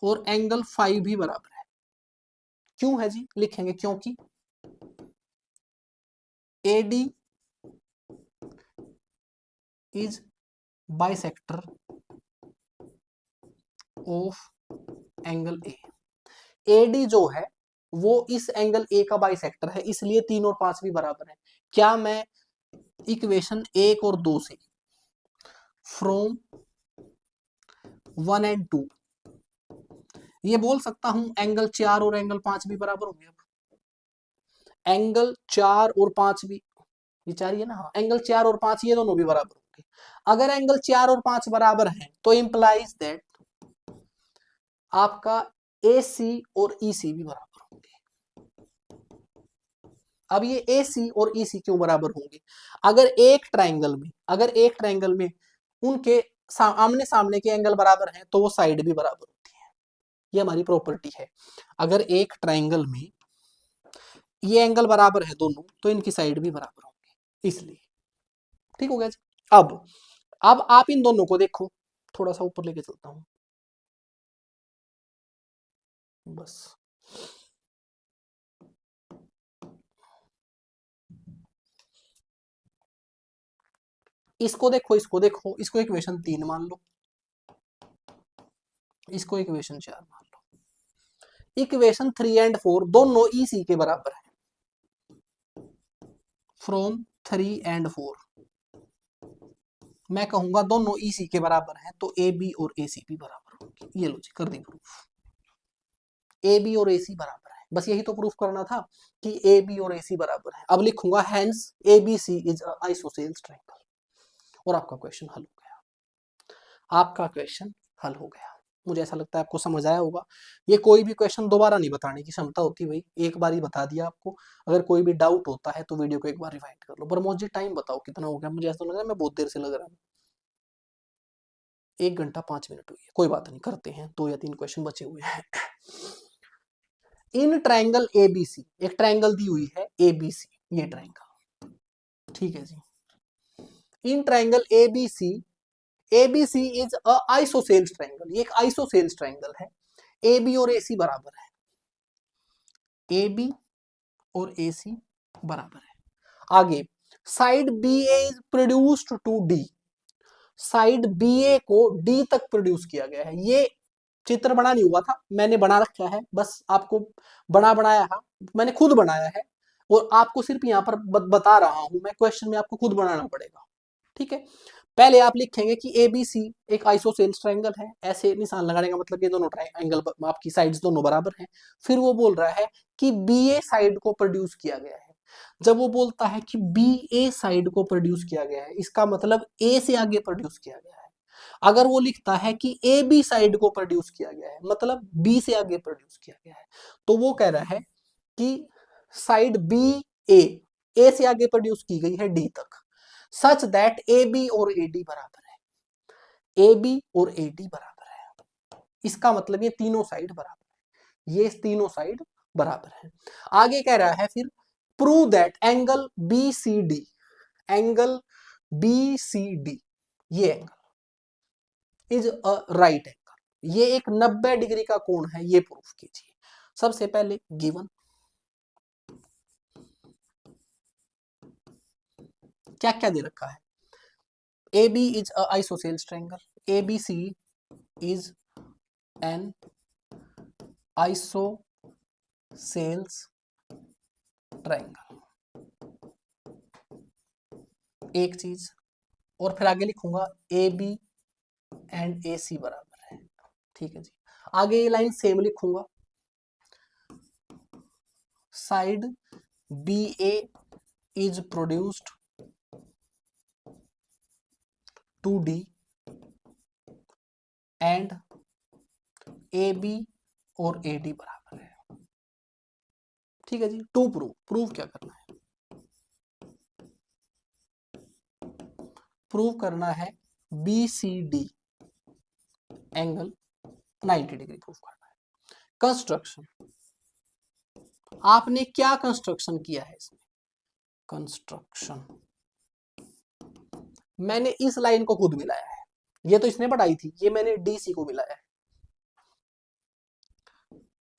और एंगल 5 भी बराबर है। क्यों है जी? लिखेंगे क्योंकि AD is bisector of angle A. AD जो है वो इस एंगल ए का बाइसेक्टर है, इसलिए 3 और 5 भी बराबर है। क्या मैं इक्वेशन 1 और 2 से फ्रॉम 1 एंड 2 ये बोल सकता हूं एंगल 4 और एंगल 5 भी बराबर होंगे? अब एंगल 4 और 5 भी, विचारिए ना, हाँ, एंगल 4 और 5 ये दोनों भी बराबर होंगे। अगर एंगल 4 और 5 बराबर हैं तो इंप्लाइज दैट आपका AC और EC भी बराबर होंगे। अब ये AC और EC क्यों बराबर होंगे? अगर एक ट्रायंगल में उनके आमने सामने के एंगल बराबर हैं तो वो साइड भी बराबर होती है, ये हमारी प्रॉपर्टी है। अगर एक ट्रायंगल में ये एंगल बराबर है दोनों, तो इनकी साइड भी बराबर होंगे, इसलिए। ठीक हो गया जी। अब आप इन दोनों को देखो, थोड़ा सा ऊपर लेके चलता हूं बस। इसको देखो, इसको देखो, इसको इक्वेशन 3 मान लो, इसको इक्वेशन 4 मान लो। इक्वेशन 3 एंड 4 दोनों ई सी के बराबर है। फ्रॉम 3 एंड 4 मैं कहूंगा दोनों ई सी के बराबर है, तो ए बी और ए सी भी बराबर होंगे। ये लो जी, कर दी प्रूफ। ए बी और ए सी बराबर है, बस यही तो प्रूफ करना था कि ए बी और ए सी बराबर है। अब लिखूंगा hence A B C is isosceles triangle, और आपका क्वेश्चन हल हो गया। आपका क्वेश्चन हल हो गया। मुझे ऐसा लगता है आपको समझ आया होगा। ये कोई भी क्वेश्चन दोबारा नहीं बताने की क्षमता होती भाई, एक बार ही बता दिया आपको। अगर कोई भी डाउट होता है तो वीडियो को एक बार रिवाइंड कर लो। प्रमोद जी टाइम बताओ कितना हो गया, मुझे ऐसा लग रहा है मैं बहुत देर से लग रहा हूँ। 1 घंटा 5 मिनट हुई है, कोई बात नहीं, करते हैं, 2 या 3 क्वेश्चन बचे हुए हैं। इन ट्रायंगल एबीसी, एक ट्रायंगल दी हुई है एबीसी, ये ट्रायंगल, ठीक है जी। In triangle A B C, A B C is a isosceles triangle, ये एक आइसोसेल्स ट्रायंगल है। AB और AC बराबर है, AB और AC बराबर है। आगे side BA is produced to D, side BA को D तक प्रोड्यूस किया गया है। ये चित्र बना नहीं हुआ था, मैंने बना रखा है, बस आपको बनाया है, मैंने खुद बनाया है, और आपको सिर्फ यहाँ पर बता रहा हूं मैं, क्वेश्चन में आपको खुद बनाना पड़ेगा, ठीक है। पहले आप लिखेंगे कि ABC एक आइसोसेल्स ट्रायंगल है, ऐसे निशान लगाने का मतलब ये दोनों ट्रायंगल आपकी साइड्स दोनों बराबर हैं। फिर वो बोल रहा है कि BA साइड को प्रोड्यूस किया गया है। जब वो बोलता है कि BA साइड को प्रोड्यूस किया गया है, इसका मतलब A से आगे प्रोड्यूस किया गया है। अगर वो लिखता है कि AB साइड को प्रोड्यूस किया गया है, मतलब B से आगे प्रोड्यूस किया गया है, तो वो कह रहा है कि साइड A से आगे प्रोड्यूस की गई है D तक, सच दैट AB और AD बराबर है, AB और AD बराबर है। इसका मतलब ये तीनों साइड बराबर है, ये तीनों साइड बराबर है। आगे कह रहा है फिर prove that angle BCD, angle BCD, ये angle is a right angle, ये एक 90 डिग्री का कोण है, ये प्रूफ कीजिए। सबसे पहले गिवन क्या क्या दे रखा है, AB is a isosceles triangle, ABC is an isosceles triangle, एक चीज, और फिर आगे लिखूंगा AB एंड AC बराबर है, ठीक है जी। आगे ये लाइन सेम लिखूंगा, side BA is produced to D and AB और AD बराबर है, ठीक है जी। टू प्रूफ क्या करना है, प्रूव करना है BCD एंगल 90 डिग्री प्रूफ करना है। कंस्ट्रक्शन, आपने क्या कंस्ट्रक्शन किया है इसमें, कंस्ट्रक्शन मैंने इस लाइन को खुद मिलाया है, ये तो इसने बढ़ाई थी, ये मैंने DC को मिलाया है।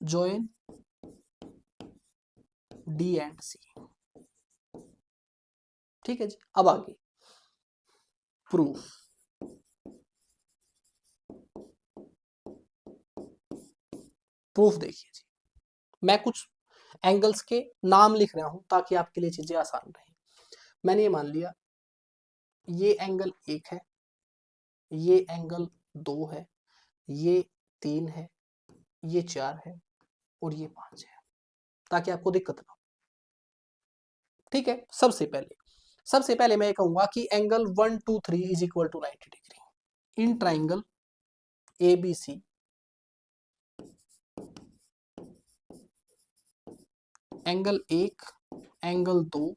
जॉइन D एंड C, ठीक है जी। अब आगे प्रूफ, प्रूफ देखिए जी, मैं कुछ एंगल्स के नाम लिख रहा हूं ताकि आपके लिए चीजें आसान रहे। मैंने ये मान लिया ये एंगल 1 है, ये एंगल 2 है, ये 3 है, ये 4 है, और ये 5 है, ताकि आपको दिक्कत ना हो, ठीक है। सबसे पहले मैं ये कहूंगा कि angle 1 2 3 is equal to 90 degree in triangle ABC, angle 1, angle 2,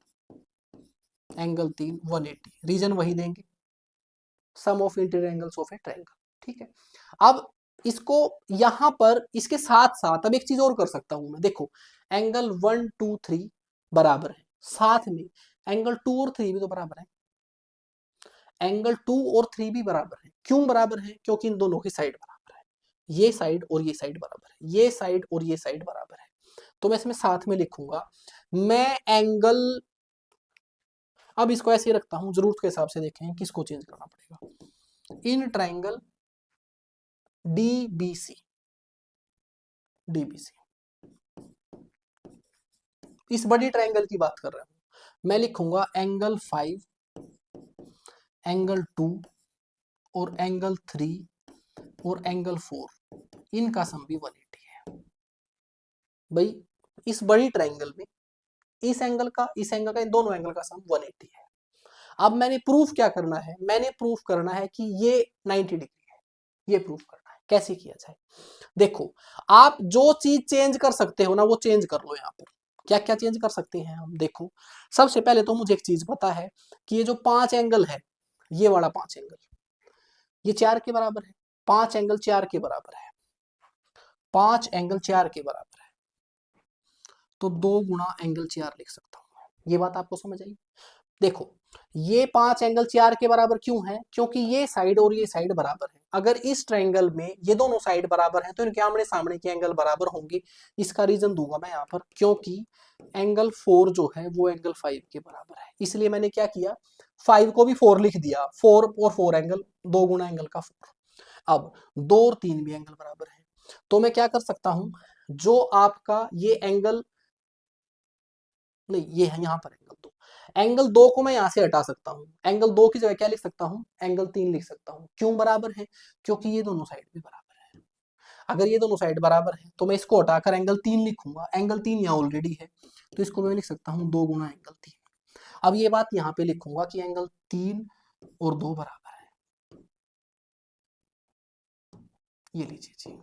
angle 3 180, reason वही देंगे, sum of interior angles of a triangle, ठीक है। अब इसको यहां पर इसके साथ साथ अब एक चीज और कर सकता हूं मैं, देखो एंगल 1 2 3 बराबर है, साथ में एंगल 2 और 3 भी तो बराबर है, एंगल 2 और 3 भी बराबर है। क्यों बराबर है, क्योंकि इन दोनों की साइड बराबर है, ये साइड और ये साइड बराबर है, ये साइड और ये साइड बराबर है। तो मैं इसमें साथ में लिखूंगा, मैं एंगल अब इसको ऐसे ही रखता हूं, जरूरत के हिसाब से देखें किसको चेंज करना पड़ेगा। इन ट्राइंगल डीबीसी, डीबीसी इस बड़ी ट्राइंगल की बात कर रहा हूं, मैं लिखूंगा एंगल 5, एंगल 2 और एंगल 3 और एंगल 4, इनका सम भी 180 है। भाई इस बड़ी ट्राइंगल में इस एंगल का, इस एंगल का, इन दोनों एंगल का सम 180 है। अब मैंने प्रूफ क्या करना है, मैंने प्रूफ करना है कि ये 90 डिग्री है, ये प्रूफ करना है। कैसे किया जाए, देखो आप जो चीज चेंज कर सकते हो ना वो चेंज कर लो। यहाँ पर क्या क्या चेंज कर सकते हैं हम, देखो सबसे पहले तो मुझे एक चीज पता है कि ये जो 5 एंगल है, ये वाला 5 एंगल ये 4 के बराबर है, 5 एंगल 4 के बराबर है, 5 एंगल 4 के बराबर है, तो 2 गुणा एंगल 4 लिख सकता हूं। ये बात आपको समझ आई। देखो ये 5 एंगल 4 के बराबर क्यों है, क्योंकि ये साइड और ये साइड बराबर है। अगर इस ट्रायंगल में ये दोनों साइड बराबर हैं तो इनके आमने सामने के एंगल बराबर होंगे। इसका रीजन दूंगा मैं यहाँ पर, क्योंकि एंगल 4 जो है वो एंगल 5 के बराबर है, इसलिए मैंने क्या किया 5 को भी 4 लिख दिया, 4 और 4 एंगल, 2 गुना एंगल का 4। अब 2 और 3 भी एंगल बराबर है, तो मैं क्या कर सकता हूं, जो आपका ये एंगल, नहीं ये है यहाँ पर एंगल 2, एंगल 2 को मैं यहां से हटा सकता हूँ, एंगल 2 की जगह क्या लिख सकता हूँ, एंगल 3 लिख सकता हूँ। क्यों बराबर है, क्योंकि ये दोनों साइड भी बराबर है। अगर ये दोनों साइड बराबर है तो मैं इसको हटाकर एंगल 3 लिखूंगा, एंगल 3 यहाँ ऑलरेडी है, तो इसको मैं लिख सकता हूँ 2 गुना एंगल 3। अब ये बात यहाँ पे लिखूंगा कि एंगल 3 और 2 बराबर है, ये लीजिए जी,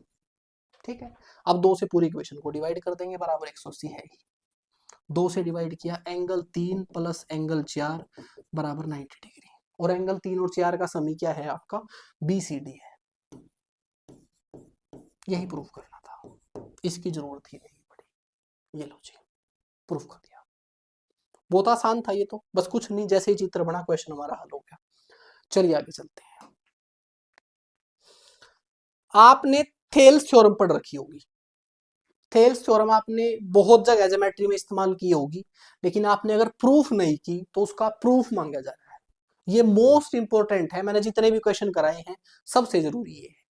ठीक है। अब 2 से पूरी इक्वेशन को डिवाइड कर देंगे, बराबर 180 है ही। 2 से डिवाइड किया, एंगल 3 प्लस एंगल 4 बराबर 90 डिग्री, और एंगल 3 और 4 का समी क्या है आपका, BCD है। यही प्रूफ करना था, इसकी जरूरत ही नहीं पड़ी। ये लो जी, प्रूफ कर दिया। बहुत आसान था ये तो, बस कुछ नहीं, जैसे ही चित्र बना क्वेश्चन हमारा हल हो गया। चलिए आगे चलते हैं। आपने थेल्स थ्योरम पढ़ रखी होगी, थेल्स थ्योरम आपने बहुत जगह ज्योमेट्री में इस्तेमाल की होगी, लेकिन आपने अगर प्रूफ नहीं की तो उसका प्रूफ मांगा जा रहा है। ये मोस्ट इंपॉर्टेंट है, मैंने जितने भी क्वेश्चन कराए हैं सबसे जरूरी ये है।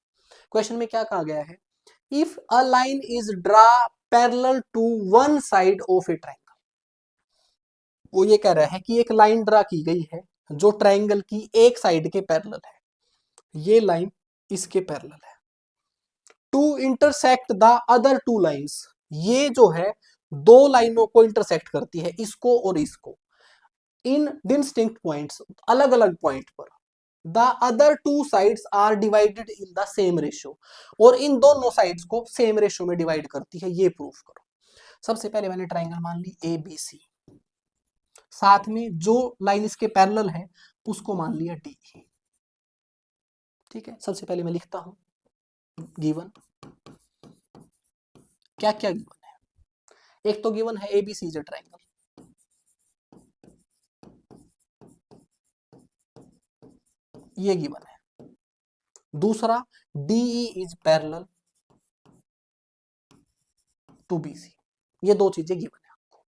क्वेश्चन में क्या कहा गया है, if a line is draw parallel to one side of a triangle, वो ये कह रहा है कि एक लाइन ड्रा की गई है जो ट्रायंगल की एक साइड के पैरेलल है, ये लाइन इसके पैरेलल है, to intersect the other two lines, ये जो है दो लाइनों को इंटरसेक्ट करती है, इसको और इसको, इन डिस्टिंक्ट पॉइंट्स, अलग अलग पॉइंट पर, the other two sides are divided in the same ratio, और इन दोनों साइड्स को सेम रेशियो में डिवाइड करती है, ये प्रूफ करो। सबसे पहले मैंने ट्राइंगल मान ली ABC, साथ में जो लाइन इसके पैरेलल है उसको मान लिया DE, ठीक है। सबसे पहले मैं लिखता हूं गिवन, क्या क्या गिवन है, एक तो गिवन है ABC इज अ ट्रायंगल, ये गिवन है। दूसरा DE is parallel to BC, ये दो चीजें गिवन है आपको।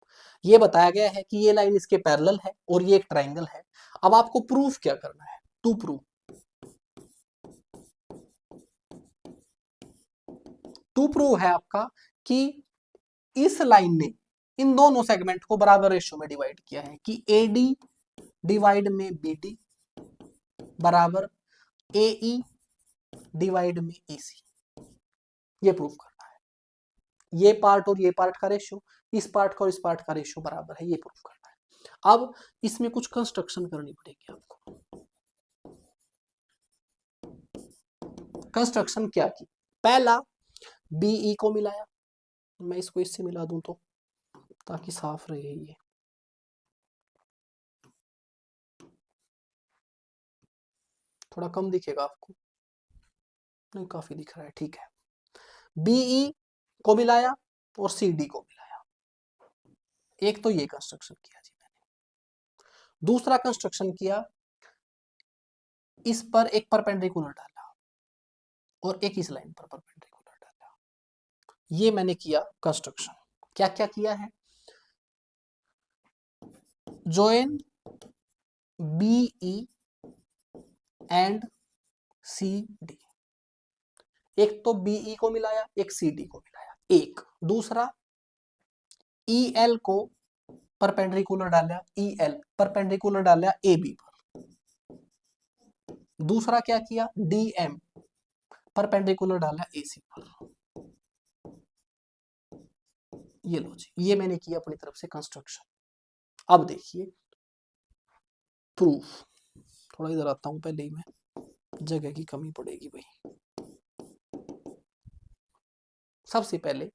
ये बताया गया है कि ये लाइन इसके पैरेलल है और ये एक ट्रायंगल है। अब आपको प्रूफ क्या करना है, टू प्रूव, टू प्रूव है आपका कि इस लाइन ने इन दोनों सेगमेंट को बराबर रेशियो में डिवाइड किया है, कि AD डिवाइड में BD बराबर AE डिवाइड में EC, ये प्रूफ करना है। ये पार्ट और ये पार्ट का रेशियो, इस पार्ट का और इस पार्ट का रेशियो बराबर है, ये प्रूफ करना है। अब इसमें कुछ कंस्ट्रक्शन करनी पड़ेगी आपको। कंस्ट्रक्शन क्या की, पहला BE को मिलाया, मैं इसको इससे मिला दूं तो ताकि साफ रहे, ये थोड़ा कम दिखेगा आपको, नहीं काफी दिख रहा है, ठीक है। BE को मिलाया और CD को मिलाया, एक तो ये कंस्ट्रक्शन किया जी मैंने। दूसरा कंस्ट्रक्शन किया, इस पर एक परपेंडिकुलर डाला और एक इस लाइन पर परपेंडिकुलर डाला, ये मैंने किया कंस्ट्रक्शन। क्या क्या किया है, join BE एंड CD। एक तो BE को मिलाया, एक CD को मिलाया, एक दूसरा EL को परपेंडिकुलर डाला, EL परपेंडिकुलर डाला AB पर। दूसरा क्या किया, DM परपेंडिकुलर डाला AC पर। ये लो जी, ये मैंने किया अपनी तरफ से कंस्ट्रक्शन। अब देखिए प्रूफ। थोड़ा इधर आता हूं पहले ही, मैं जगह की कमी पड़ेगी भाई। सबसे पहले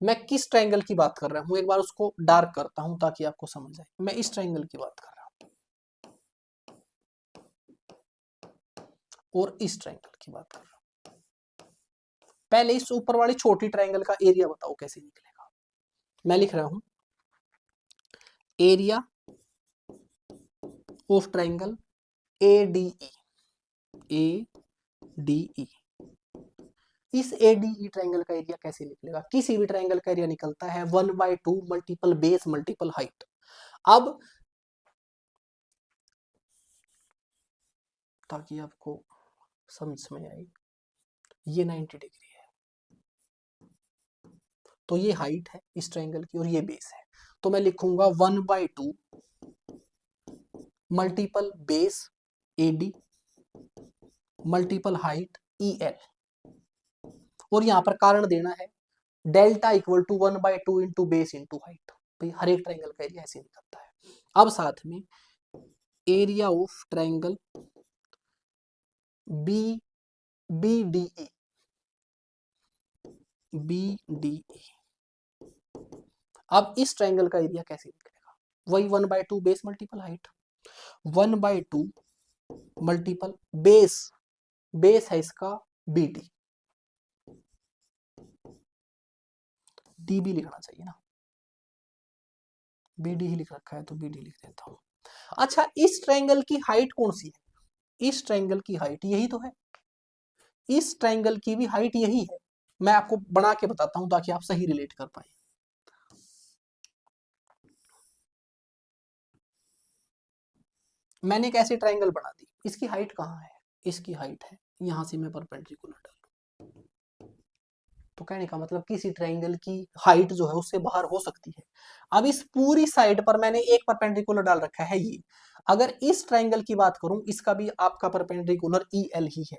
मैं किस ट्रायंगल की बात कर रहा हूं, एक बार उसको डार्क करता हूं ताकि आपको समझ आए। मैं इस ट्रायंगल की बात कर रहा हूं और इस ट्रायंगल की बात कर रहा हूं। पहले इस ऊपर वाली छोटी ट्रायंगल का एरिया बताओ कैसे निकलेगा। मैं लिख रहा हूं area of triangle ADE। ADE, इस ADE ट्रायंगल का एरिया कैसे निकलेगा। किसी भी ट्रायंगल का एरिया निकलता है 1/2 मल्टीपल बेस मल्टीपल हाइट। अब ताकि आपको समझ में आए, ये 90 डिग्री है, तो ये हाइट है इस ट्रायंगल की और ये बेस है। तो मैं लिखूंगा 1/2 multiple base AD multiple height EL। और यहां पर कारण देना है delta equal to 1/2 into base into height. भाई हर एक ट्रायंगल का एरिया ऐसे निकलता है। अब साथ में एरिया ऑफ ट्रायंगल BDE। अब इस ट्रायंगल का एरिया कैसे निकलेगा, वही 1/2 base multiple height. 1/2 multiple base, base है इसका BD, DB लिखना चाहिए ना, BD ही लिख रखा है तो BD लिख देता हूं। अच्छा, इस ट्रायंगल की हाइट कौन सी है, इस ट्रायंगल की हाइट यही तो है, इस ट्रायंगल की भी हाइट यही है। मैं आपको बना के बताता हूं ताकि आप सही रिलेट कर पाए। मैंने एक ऐसी ट्रायंगल बना दी, इसकी हाइट कहाँ है, इसकी हाइट है यहां से मैं परपेंडिकुलर डालूं। तो कहने का मतलब किसी ट्रायंगल की हाइट जो है उससे बाहर हो सकती है। अब इस पूरी साइड पर मैंने एक परपेंडिकुलर डाल रखा है ये। अगर इस ट्रायंगल की बात करूं, इसका भी आपका परपेंडिकुलर EL ही है।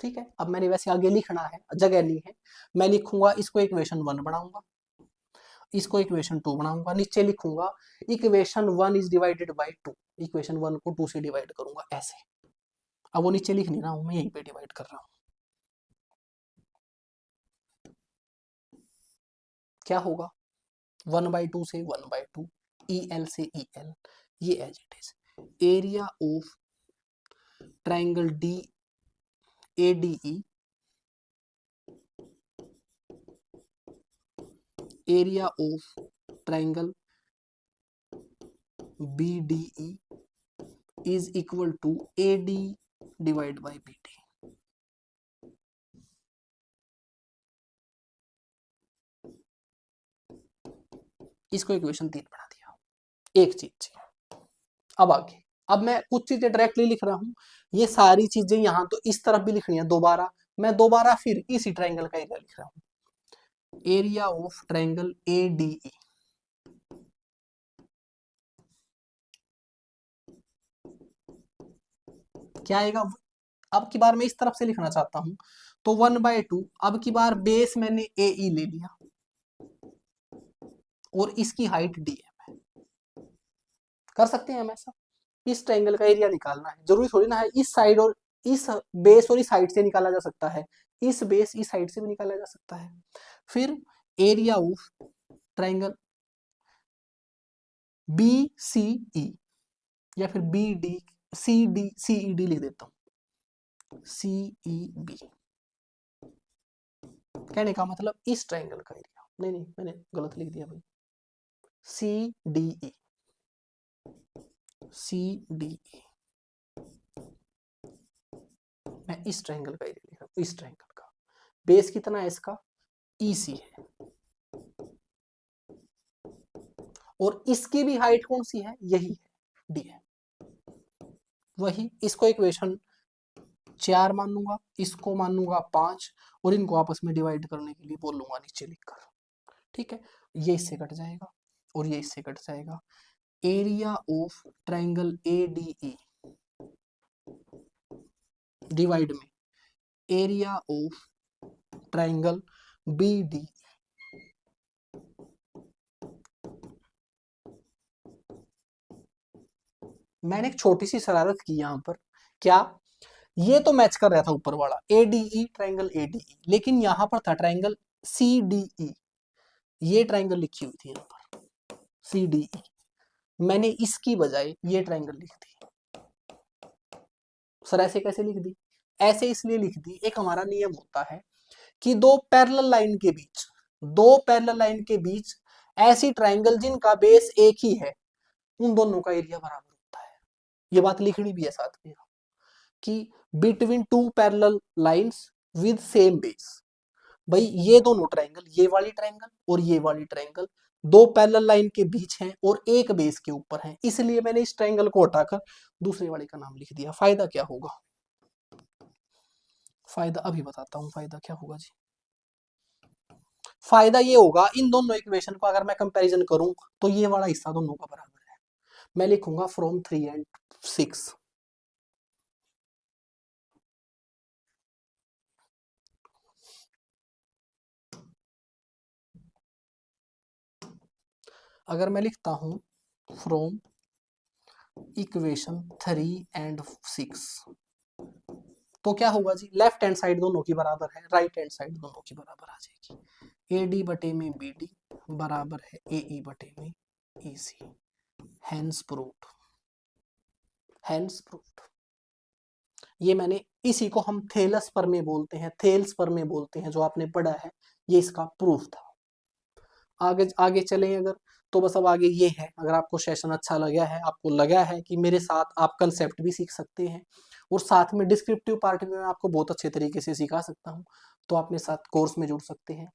ठीक है, अब मैंने वैसे आगे लिखना है, जगह ली है। मैं लिखूंगा इसको इक्वेशन 1 बनाऊंगा, इसको इक्वेशन 2 बनाऊंगा, नीचे लिखूंगा equation 1 is divided by 2। Equation 1 को 2 से डिवाइड करूंगा ऐसे। अब वो नीचे लिख नहीं रहा हूं, मैं यहीं पे डिवाइड कर रहा हूं। क्या होगा, 1/2 से 1/2, EL से EL, ये as it is. Area of triangle ADE, area of triangle BDE is equal to AD divide by BD। इसको इक्वेशन 3 बना दिया। एक चीज, अब आगे, अब मैं कुछ चीजें डायरेक्टली लिख रहा हूं, ये सारी चीजें यहां तो इस तरफ भी लिखनी है दोबारा। मैं दोबारा फिर इसी ट्रायंगल का एरिया लिख रहा हूं, एरिया ऑफ ट्रायंगल ADE। क्या आएगा, अब की बार मैं इस तरफ से लिखना चाहता हूं, तो 1/2, अब की बार बेस मैंने AE ले लिया और इसकी हाइट DM है। कर सकते हैं हम ऐसा, इस ट्रायंगल का एरिया निकालना है, जरूरी थोड़ी ना है इस साइड और इस बेस और इस साइड से निकाला जा सकता है, इस बेस इस साइड से भी निकाला जा सकता है। फिर एरिया ऑफ ट्रायंगल BCE या फिर CED लिख देता हूं, CEB। कहने का मतलब इस ट्रायंगल का एरिया, नहीं नहीं मैंने गलत लिख दिया भाई, CDE, CDE। मैं इस ट्रायंगल का एरिया लिख रहा हूं, इस ट्रायंगल का बेस कितना है इसका, EC है, और इसकी भी हाइट कौन सी है, यही है। डी है। वही इसको इक्वेशन 4 मानूंगा, इसको मानूंगा 5 और इनको आपस में डिवाइड करने के लिए बोलूंगा नीचे लिखकर। ठीक है, ये इससे कट जाएगा और ये इससे कट जाएगा। Area of triangle ADE divide में एरिया ऑफ ट्राइंगल BD। मैंने एक छोटी सी शरारत की यहां पर, क्या, ये तो मैच कर रहा था ऊपर वाला ADE ट्राइंगल ADE, लेकिन यहां पर था ट्राइंगल CDE, ये ट्राइंगल लिखी हुई थी यहां पर CDE, मैंने इसकी बजाय ये ट्राइंगल लिख दी। सर ऐसे कैसे लिख दी? ऐसे इसलिए लिख दी, एक हमारा नियम होता है कि दो पैरेलल लाइन के बीच ऐसी ट्राइंगल जिनका बेस एक ही है, उन दोनों का एरिया बराबर होता है। ये बात लिखनी भी है साथ में कि between two parallel lines with same base. भाई ये दोनों ट्राइंगल, ये वाली ट्राइंगल और ये वाली ट्राइंगल दो पैरेलल लाइन के बीच हैं और एक बेस के ऊपर हैं, इसलिए मैंने इस ट्राइंगल को हटाकर दूसरे वाले का नाम लिख दिया। फायदा क्या होगा? फायदा अभी बताता हूं, फायदा क्या होगा जी। फायदा ये होगा, इन दोनों इक्वेशन को अगर मैं कंपैरिजन करूं तो ये वाला हिस्सा दोनों का बराबर है। मैं लिखूंगा फ्रॉम 3 and 6। अगर मैं लिखता हूं फ्रॉम इक्वेशन 3 and 6 तो क्या होगा जी, लेफ्ट हैंड साइड दोनों की बराबर है, राइट हैंड साइड दोनों की बराबर आ जाएगी। AD बटे में BD बराबर है AE बटे में EC। Hence proved, hence proved. ये मैंने, इसी को हम थेलस प्रमेय बोलते हैं, थेल्स प्रमेय बोलते हैं, जो आपने पढ़ा है, ये इसका प्रूफ था। आगे आगे चलें अगर, तो बस अब आगे ये है, अगर आपको सेशन अच्छा लगा है, आपको लगा है कि मेरे साथ आप कंसेप्ट भी सीख सकते हैं और साथ में डिस्क्रिप्टिव पार्ट में मैं आपको बहुत अच्छे तरीके से सिखा सकता हूं, तो आप मेरे साथ कोर्स में जुड़ सकते हैं।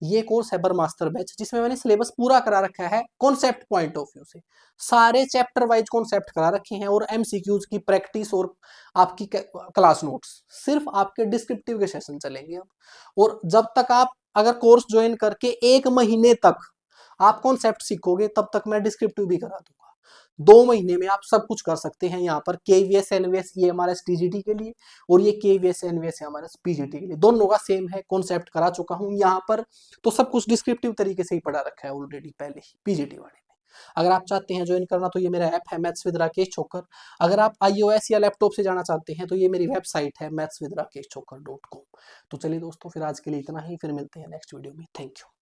ये कोर्स है बरमास्टर बैच, जिसमें मैंने सिलेबस पूरा करा रखा है कॉन्सेप्ट पॉइंट ऑफ व्यू से, सारे चैप्टर वाइज कॉन्सेप्ट करा रखे हैं और MCQs की प्रैक्टिस और आपकी क्लास नोट्स, सिर्फ आपके डिस्क्रिप्टिव के सेशन चलेंगे अब। और जब तक आप अगर कोर्स ज्वाइन करके 1 महीने तक आप कॉन्सेप्ट सीखोगे, तब तक मैं डिस्क्रिप्टिव भी करा दूंगा। 2 महीने में आप सब कुछ कर सकते हैं यहाँ पर। KVS NVS ये हमारा TGT के लिए और ये KVS NVS है हमारा PGT के लिए, दोनों का सेम है, कॉन्सेप्ट करा चुका हूँ यहाँ पर। तो सब कुछ डिस्क्रिप्टिव तरीके से ही पढ़ा रखा है ऑलरेडी पहले ही PGT वाले में। अगर आप चाहते हैं ज्वाइन करना तो ये मेरा ऐप है मैथ्स विद राकेश छोकर। अगर आप iOS या लैपटॉप से जाना चाहते हैं तो ये मेरी वेबसाइट है mathswithrakeshchokkar.com। तो चलिए दोस्तों, फिर आज के लिए इतना ही, फिर मिलते हैं नेक्स्ट वीडियो में। Thank you.